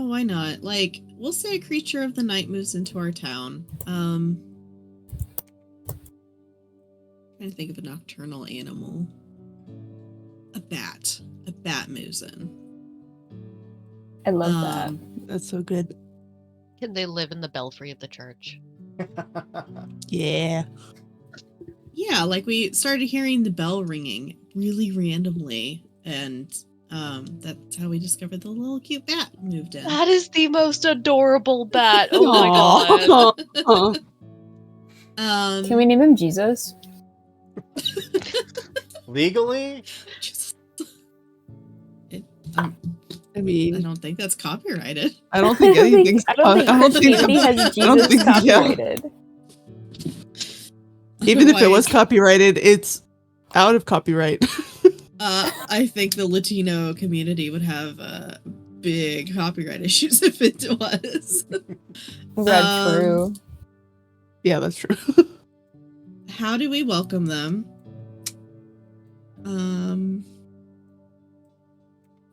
Why not? Like, we'll say a creature of the night moves into our town. Trying to think of a nocturnal animal. A bat. A bat moves in. I love that. That's so good. Can they live in the belfry of the church? Yeah. Yeah, like we started hearing the bell ringing really randomly, and that's how we discovered the little cute bat moved in. That is the most adorable bat. Oh my god. Can we name him Jesus? Legally? I I mean, don't think that's copyrighted. I don't think anything's. I don't think Christianity has Jesus copyrighted. Even if it was Otherwise, copyrighted, it's out of copyright. I think the Latino community would have big copyright issues if it was. That's true. Yeah, that's true. How do we welcome them? I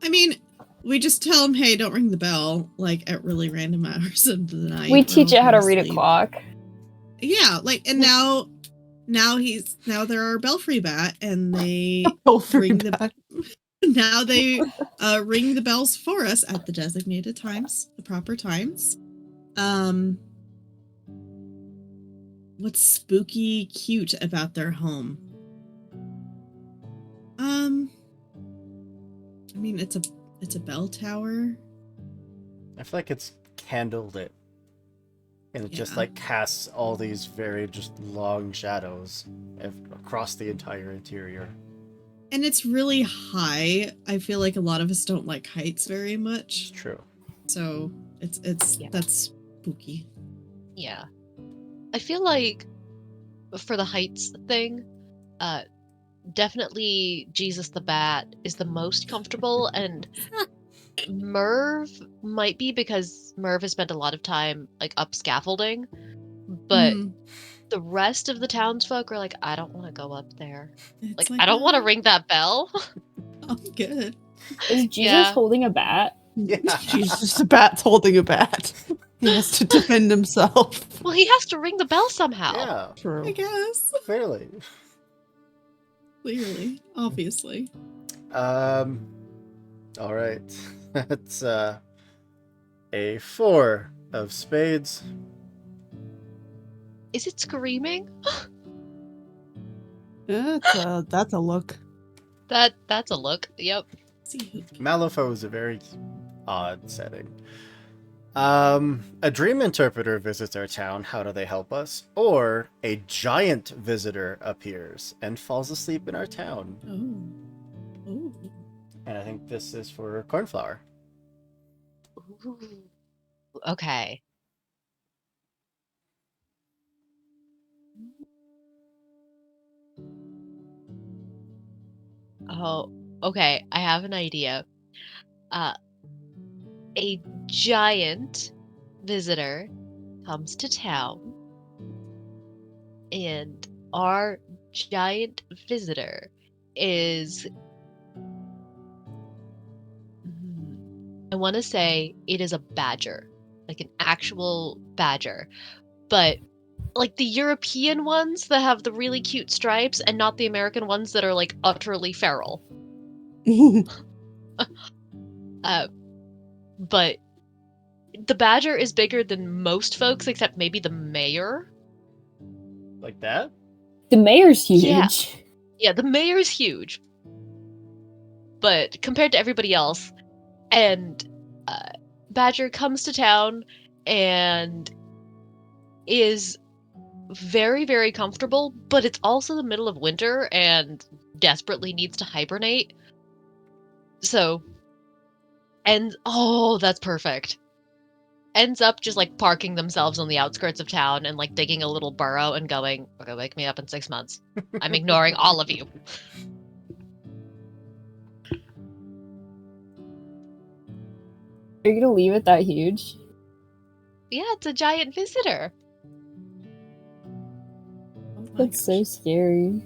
mean, we just tell them, hey, don't ring the bell, like at really random hours of the night. We teach it how to read a Asleep. clock. Yeah, like, and now they're our belfry bat, and they ring the now they ring the bells for us at the designated times, the proper times. What's spooky cute about their home? I mean, it's a bell tower. I feel like it's candlelit. And it just Yeah. like casts all these very just long shadows across the entire interior. And it's really high. I feel like a lot of us don't like heights very It's much. true. So it's Yeah. that's spooky. Yeah. I feel like for the heights thing, definitely Jesus the Bat is the most comfortable, and Merv might be because Merv has spent a lot of time like up scaffolding, but Mhm. the rest of the townsfolk are like, I don't want to go up there. It's Like, I don't want to ring that bell. I'm good. Is Jesus Yeah. holding a bat? Yeah. Jesus, the bat's holding a bat. He has to defend himself. Well, he has to ring the bell somehow. Yeah, I True. guess. clearly. Clearly. Obviously. All right. That's a 4 of spades. Is it screaming? That's a look. That's a look. Yep. See who. Malifaux is a very odd setting. A dream interpreter visits our town. How do they help us? Or a giant visitor appears and falls asleep in our town. Oh. Oh. And I think this is for Cornflower. Ooh. Okay. Oh, okay. I have an idea. A giant visitor comes to town, and our giant visitor is. I want to say it is a badger, like an actual badger, but like the European ones that have the really cute stripes and not the American ones that are like utterly feral. But the badger is bigger than most folks except maybe the mayor. Like that? The mayor's huge. Yeah. Yeah, the mayor's huge. But compared to everybody else, and Badger comes to town and is very, very comfortable, but it's also the middle of winter and desperately needs to hibernate. So, and oh, that's perfect. Ends up just like parking themselves on the outskirts of town and like digging a little burrow and going, okay, wake me up in 6 months. I'm ignoring all of you. Are you gonna leave it that huge? Yeah, it's a giant visitor. Oh my That's so gosh. scary.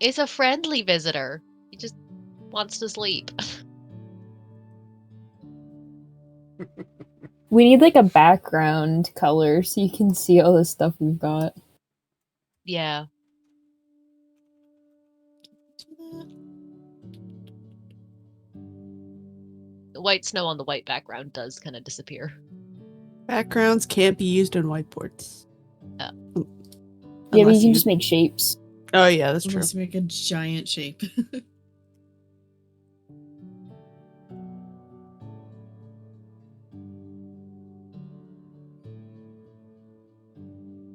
It's a friendly visitor. He just wants to sleep. We need like a background color so you can see all the stuff we've got. Yeah. The white snow on the white background does kind of disappear. Backgrounds can't be used on whiteboards. Oh. Yeah, but Unless you can just make shapes. Oh yeah, that's true. Unless you make a giant shape.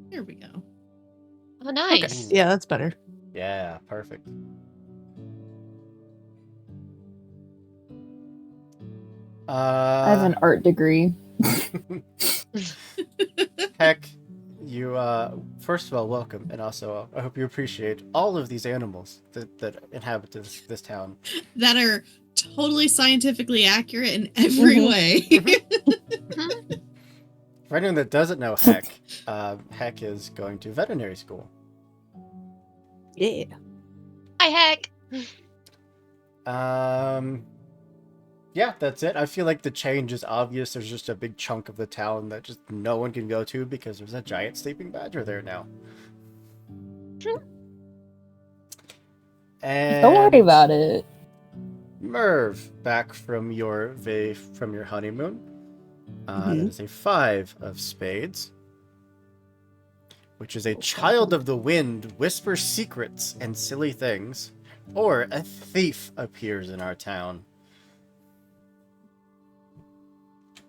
There we go. Oh, nice. Okay. Yeah, that's better. Yeah, perfect. I have an art degree. Heck, you, first of all, welcome, and also I hope you appreciate all of these animals that inhabit this town. That are totally scientifically accurate in every Mhm. way. For anyone that doesn't know Heck, Heck is going to veterinary school. Yeah. Hi, heck. Yeah, that's it. I feel like the change is obvious. There's just a big chunk of the town that just no one can go to because there's a giant sleeping badger there now. And Don't worry about it. Merv, back from your honeymoon. That is a 5 of spades, which is a child of the wind, whispers secrets and silly things, or a thief appears in our town.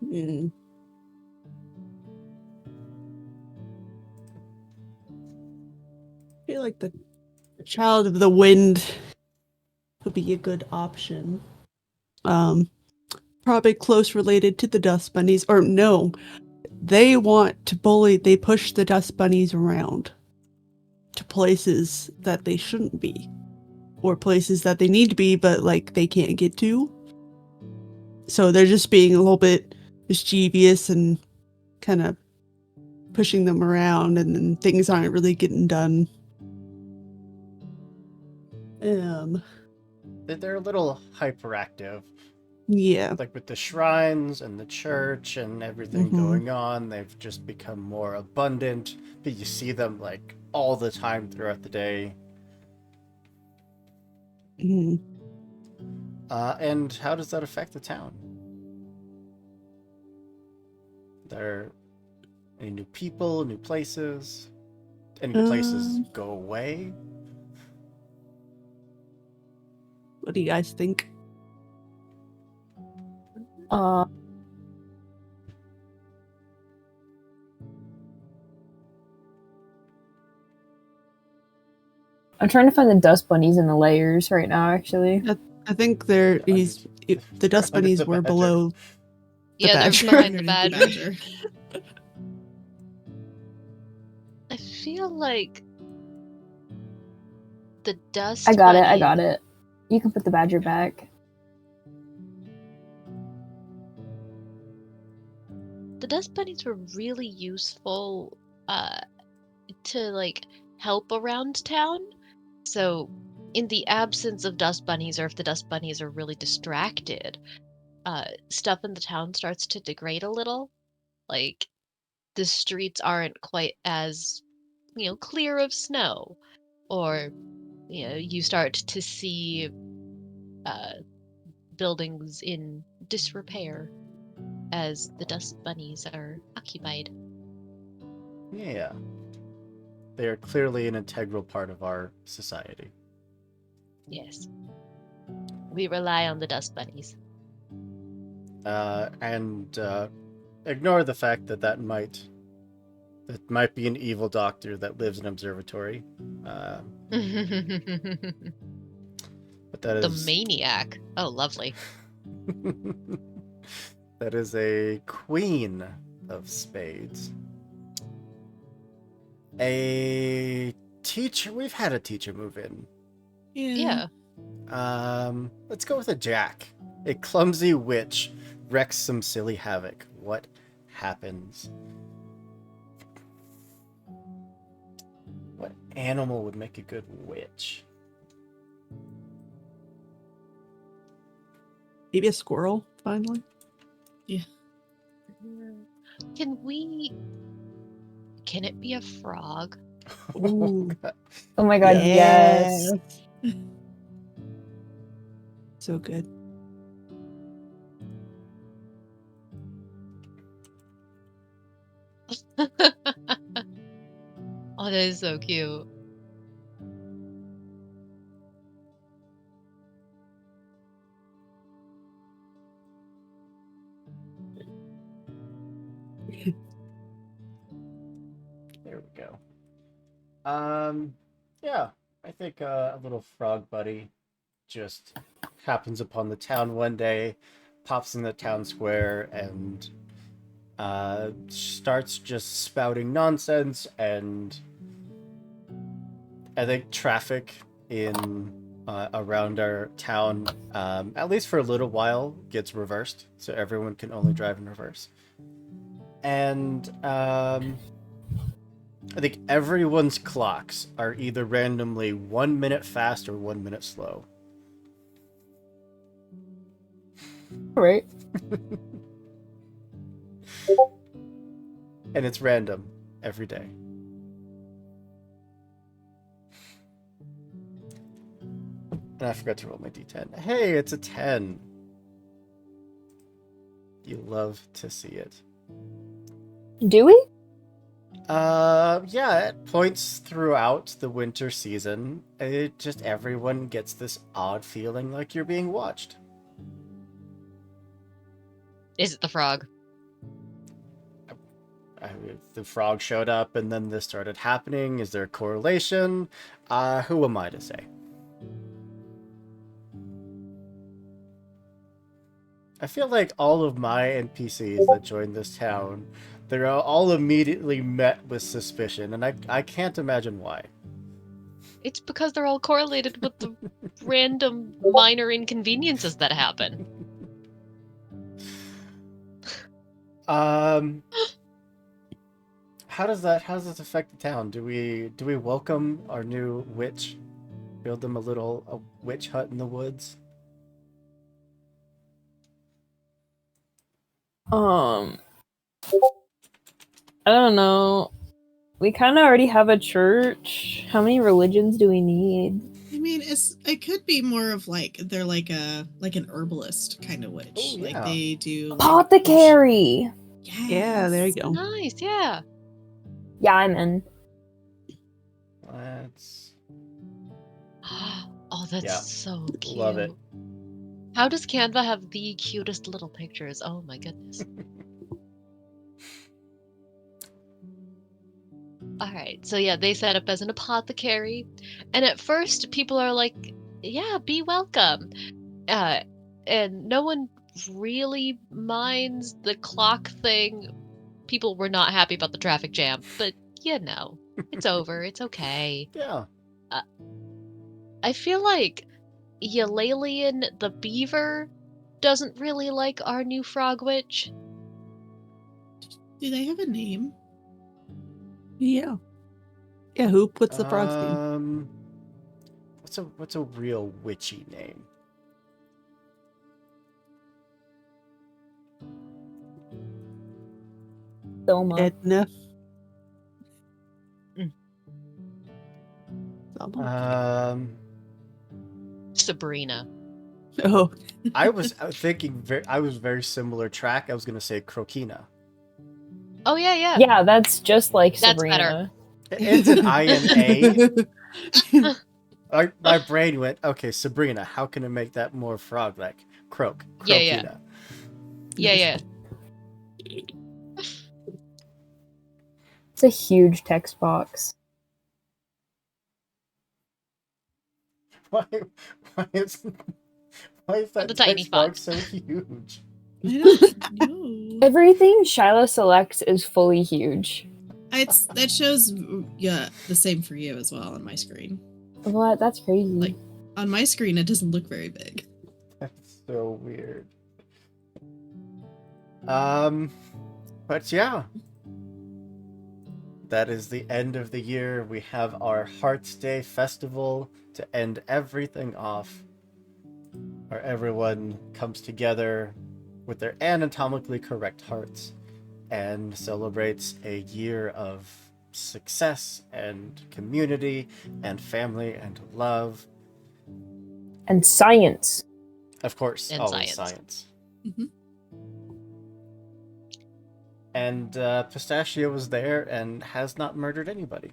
Mm. I feel like the child of the wind would be a good option. Probably close related to the dust bunnies, or no, they want to bully. They push the dust bunnies around to places that they shouldn't be. or places that they need to be, but like they can't get to. So they're just being a little bit mischievous and kind of pushing them around, and then things aren't really getting done. They're a little hyperactive. Yeah. Like with the shrines and the church and everything going on, they've just become more abundant. But you see them like all the time throughout the day. Mhm. And how does that affect the town? There any new people, new places? Any places go away? What do you guys think? Uh, I'm trying to find the dust bunnies in the layers right now, actually. I think the dust under bunnies the were badger. below the Yeah, they're badger. behind the Underneath badger. I feel like the dust I got it. I bunny- got it. You can put the badger back. The dust bunnies were really useful to like help around town. So in the absence of dust bunnies, or if the dust bunnies are really distracted, stuff in the town starts to degrade a little. Like the streets aren't quite as, clear of snow, or you start to see buildings in disrepair as the dust bunnies are occupied. Yeah. They are clearly an integral part of our society. Yes. We rely on the dust bunnies. And ignore the fact that might be an evil doctor that lives in an observatory. The But that is maniac. Oh, lovely. that is a queen of spades. A teacher. We've had a teacher move in. Yeah. Let's go with a jack. A clumsy witch wreaks some silly havoc. What happens? What animal would make a good witch? Maybe a squirrel, finally. Can it be a frog? Ooh. Oh my god, yes. So good. Oh, that is so cute. There we go. Yeah, I think a little frog buddy just happens upon the town one day, pops in the town square, and starts just spouting nonsense. And I think traffic in around our town, at least for a little while, gets reversed, so everyone can only drive in reverse. And I think everyone's clocks are either randomly 1 minute fast or 1 minute slow. Right. And it's random every day. And I forgot to roll my d10. Hey, it's a 10. You love to see it. Do we? Yeah, at points throughout the winter season, it just everyone gets this odd feeling like you're being watched. Is it the frog? The frog showed up and then this started happening. Is there a correlation? Who am I to say? I feel like all of my NPCs that join this town, they're all immediately met with suspicion, and I can't imagine why. It's because they're all correlated with the random minor inconveniences that happen. How does this affect the town? Do we welcome our new witch? Build them a witch hut in the woods? I don't know. We kind of already have a church. How many religions do we need? I mean, it could be more of like they're like an herbalist kind of witch. Oh, yeah. Like they do like, Apothecary. Yes. Yeah, there you go. Nice, yeah. Yeah, I'm in. Let's... Oh, that's Yeah. so cute. Love it. How does Canva have the cutest little pictures? Oh my goodness. Alright, so yeah, they set up as an apothecary. And at first, people are like, yeah, be welcome. And no one really minds the clock thing. People were not happy about the traffic jam, but you know, it's over. It's okay. Yeah. I feel like Eulalian the beaver doesn't really like our new frog witch. Do they have a name? Yeah. Yeah, what's the frog's name? What's a real witchy name? Thelma. Edna. Sabrina. Oh. I was thinking I was very similar track. I was gonna say Crokina. Oh yeah. Yeah, that's just like That's Sabrina. It ends in I-N-A. My brain went, okay, Sabrina, how can I make that more frog-like? Crokina. Yeah. It's a huge text box. Why is that The tiny text box so font. huge? I don't know. Everything Shiloh selects is fully huge. That shows the same for you as well on my screen. What? That's crazy. Like on my screen, it doesn't look very big. That's so weird. But yeah. That is the end of the year. We have our Hearts Day festival to end everything off, where everyone comes together with their anatomically correct hearts and celebrates a year of success and community and family and love. And science. Of course, And always science. science. Mhm. And Pistachio was there and has not murdered anybody.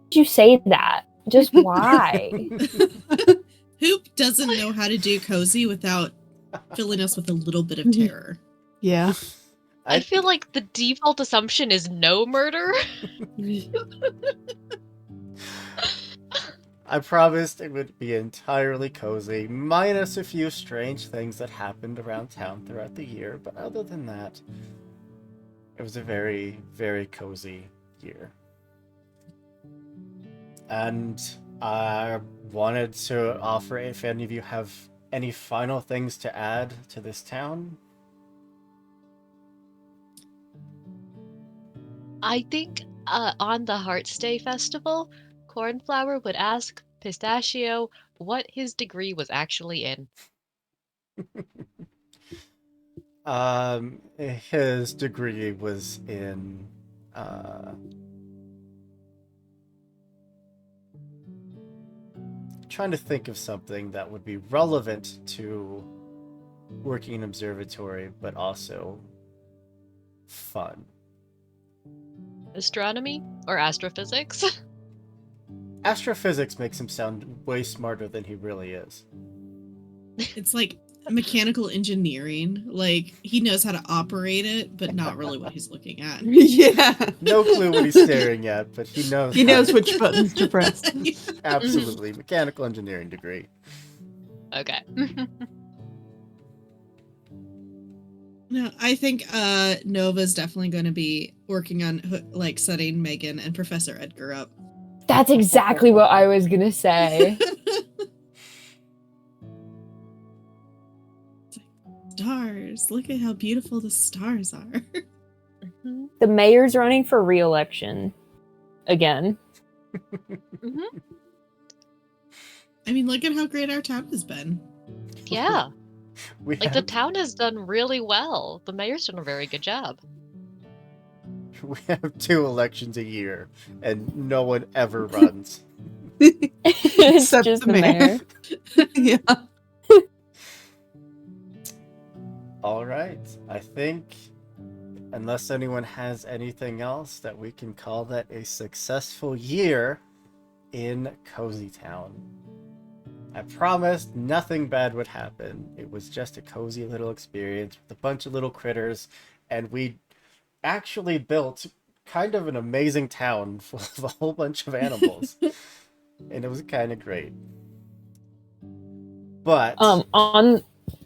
Did you say that? Just why? Hoop doesn't know how to do cozy without filling us with a little bit of terror. Yeah. I feel like the default assumption is no murder. I promised it would be entirely cozy, minus a few strange things that happened around town throughout the year, but other than that, it was a very, very cozy year. And I wanted to offer, if any of you have any final things to add to this town. I think on the Hearts Day festival, Cornflower would ask Pistachio what his degree was actually in. His degree was in trying to think of something that would be relevant to working in observatory, but also fun. Astronomy or astrophysics? Astrophysics makes him sound way smarter than he really is. It's like mechanical engineering. Like he knows how to operate it, but not really what he's looking at. Yeah. No clue what he's staring at, but he knows. He knows which buttons to press. Absolutely. Mechanical engineering degree. Okay. No, I think Nova's definitely going to be working on like setting Megan and Professor Edgar up. That's exactly what I was gonna say. Stars. Look at how beautiful the stars are. Mhm. The mayor's running for re-election again. Mhm. I mean, look at how great our town has been. Yeah. We Like, the have, town has done really well. The mayor's done a very good job. we have 2 elections a year, and no one ever runs. It's Except just the the mayor. mayor. Yeah. All right. I think, unless anyone has anything else, that we can call that a successful year in Cozy Town. I promised nothing bad would happen. It was just a cozy little experience with a bunch of little critters, and we actually built kind of an amazing town full of a whole bunch of animals. And it was kind of great. But On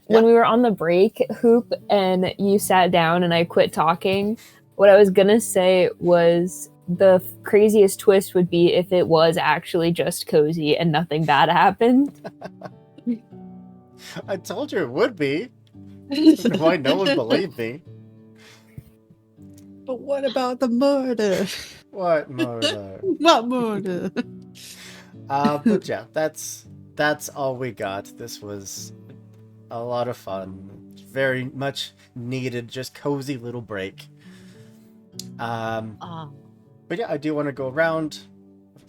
when Yeah. we were on the break, Hoop, and you sat down and I quit talking, what I was gonna say was the craziest twist would be if it was actually just cozy and nothing bad happened. I told you it would be. Why no one believed me? But what about the murder? What murder? What murder? But yeah, that's all we got. This was a lot of fun. Very much needed, just cozy little break. Um, But yeah, I do want to go around,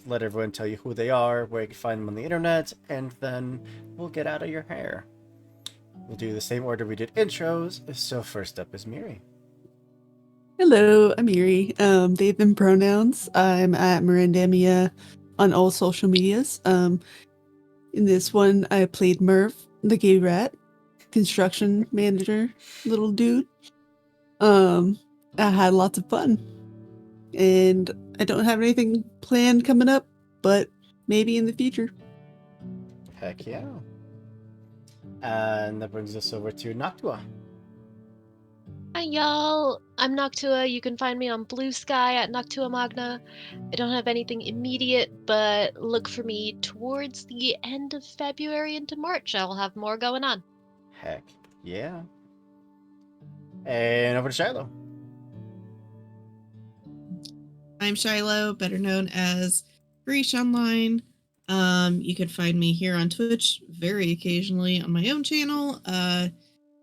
let everyone tell you who they are, where you can find them on the internet, and then we'll get out of your hair. We'll do the same order we did intros. So first up is Miri. Hello, I'm Yuri. They've been pronouns. I'm at Mirandamia on all social medias. In this one, I played Merv, the gay rat, construction manager, little dude. I had lots of fun, and I don't have anything planned coming up, but maybe in the future. Heck yeah. And that brings us over to Noctua. Hi, y'all. I'm Noctua. You can find me on Blue Sky at Noctua Magna. I don't have anything immediate, but look for me towards the end of February into March. I'll have more going on. Heck yeah. And over to Shiloh. I'm Shiloh, better known as Greesh Online. You can find me here on Twitch very occasionally on my own channel.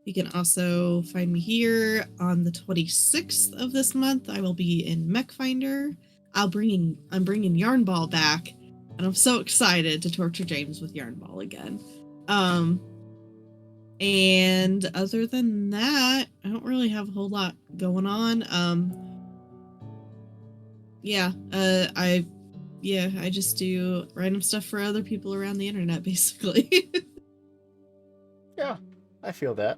You can also find me here on the 26th of this month. I will be in Mech Finder. I'm bringing Yarnball back, and I'm so excited to torture James with Yarnball again. And other than that, I don't really have a whole lot going on. I just do random stuff for other people around the internet, basically. Yeah, I feel that.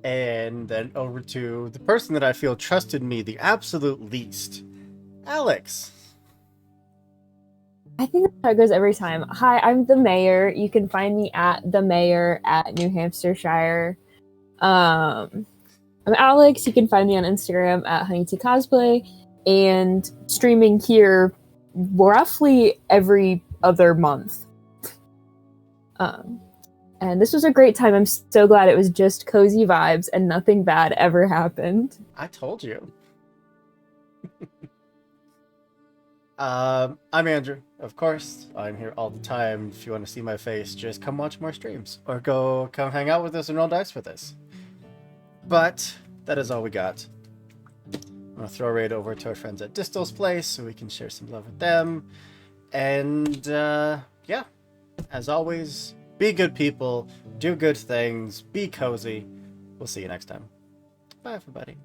And then over to the person that I feel trusted me the absolute least, Alex. I think that's how it goes every time. Hi, I'm the mayor. You can find me at the mayor at New Hampshire. I'm Alex. You can find me on Instagram at HoneyTea Cosplay and streaming here roughly every other month. And this was a great time. I'm so glad it was just cozy vibes and nothing bad ever happened. I told you. I'm Andrew, of course. I'm here all the time. If you want to see my face, just come watch more streams. Or come hang out with us and roll dice with us. But that is all we got. I'm going to throw right over to our friends at Distal's place so we can share some love with them. And yeah, as always, be good people, do good things, be cozy. We'll see you next time. Bye, everybody.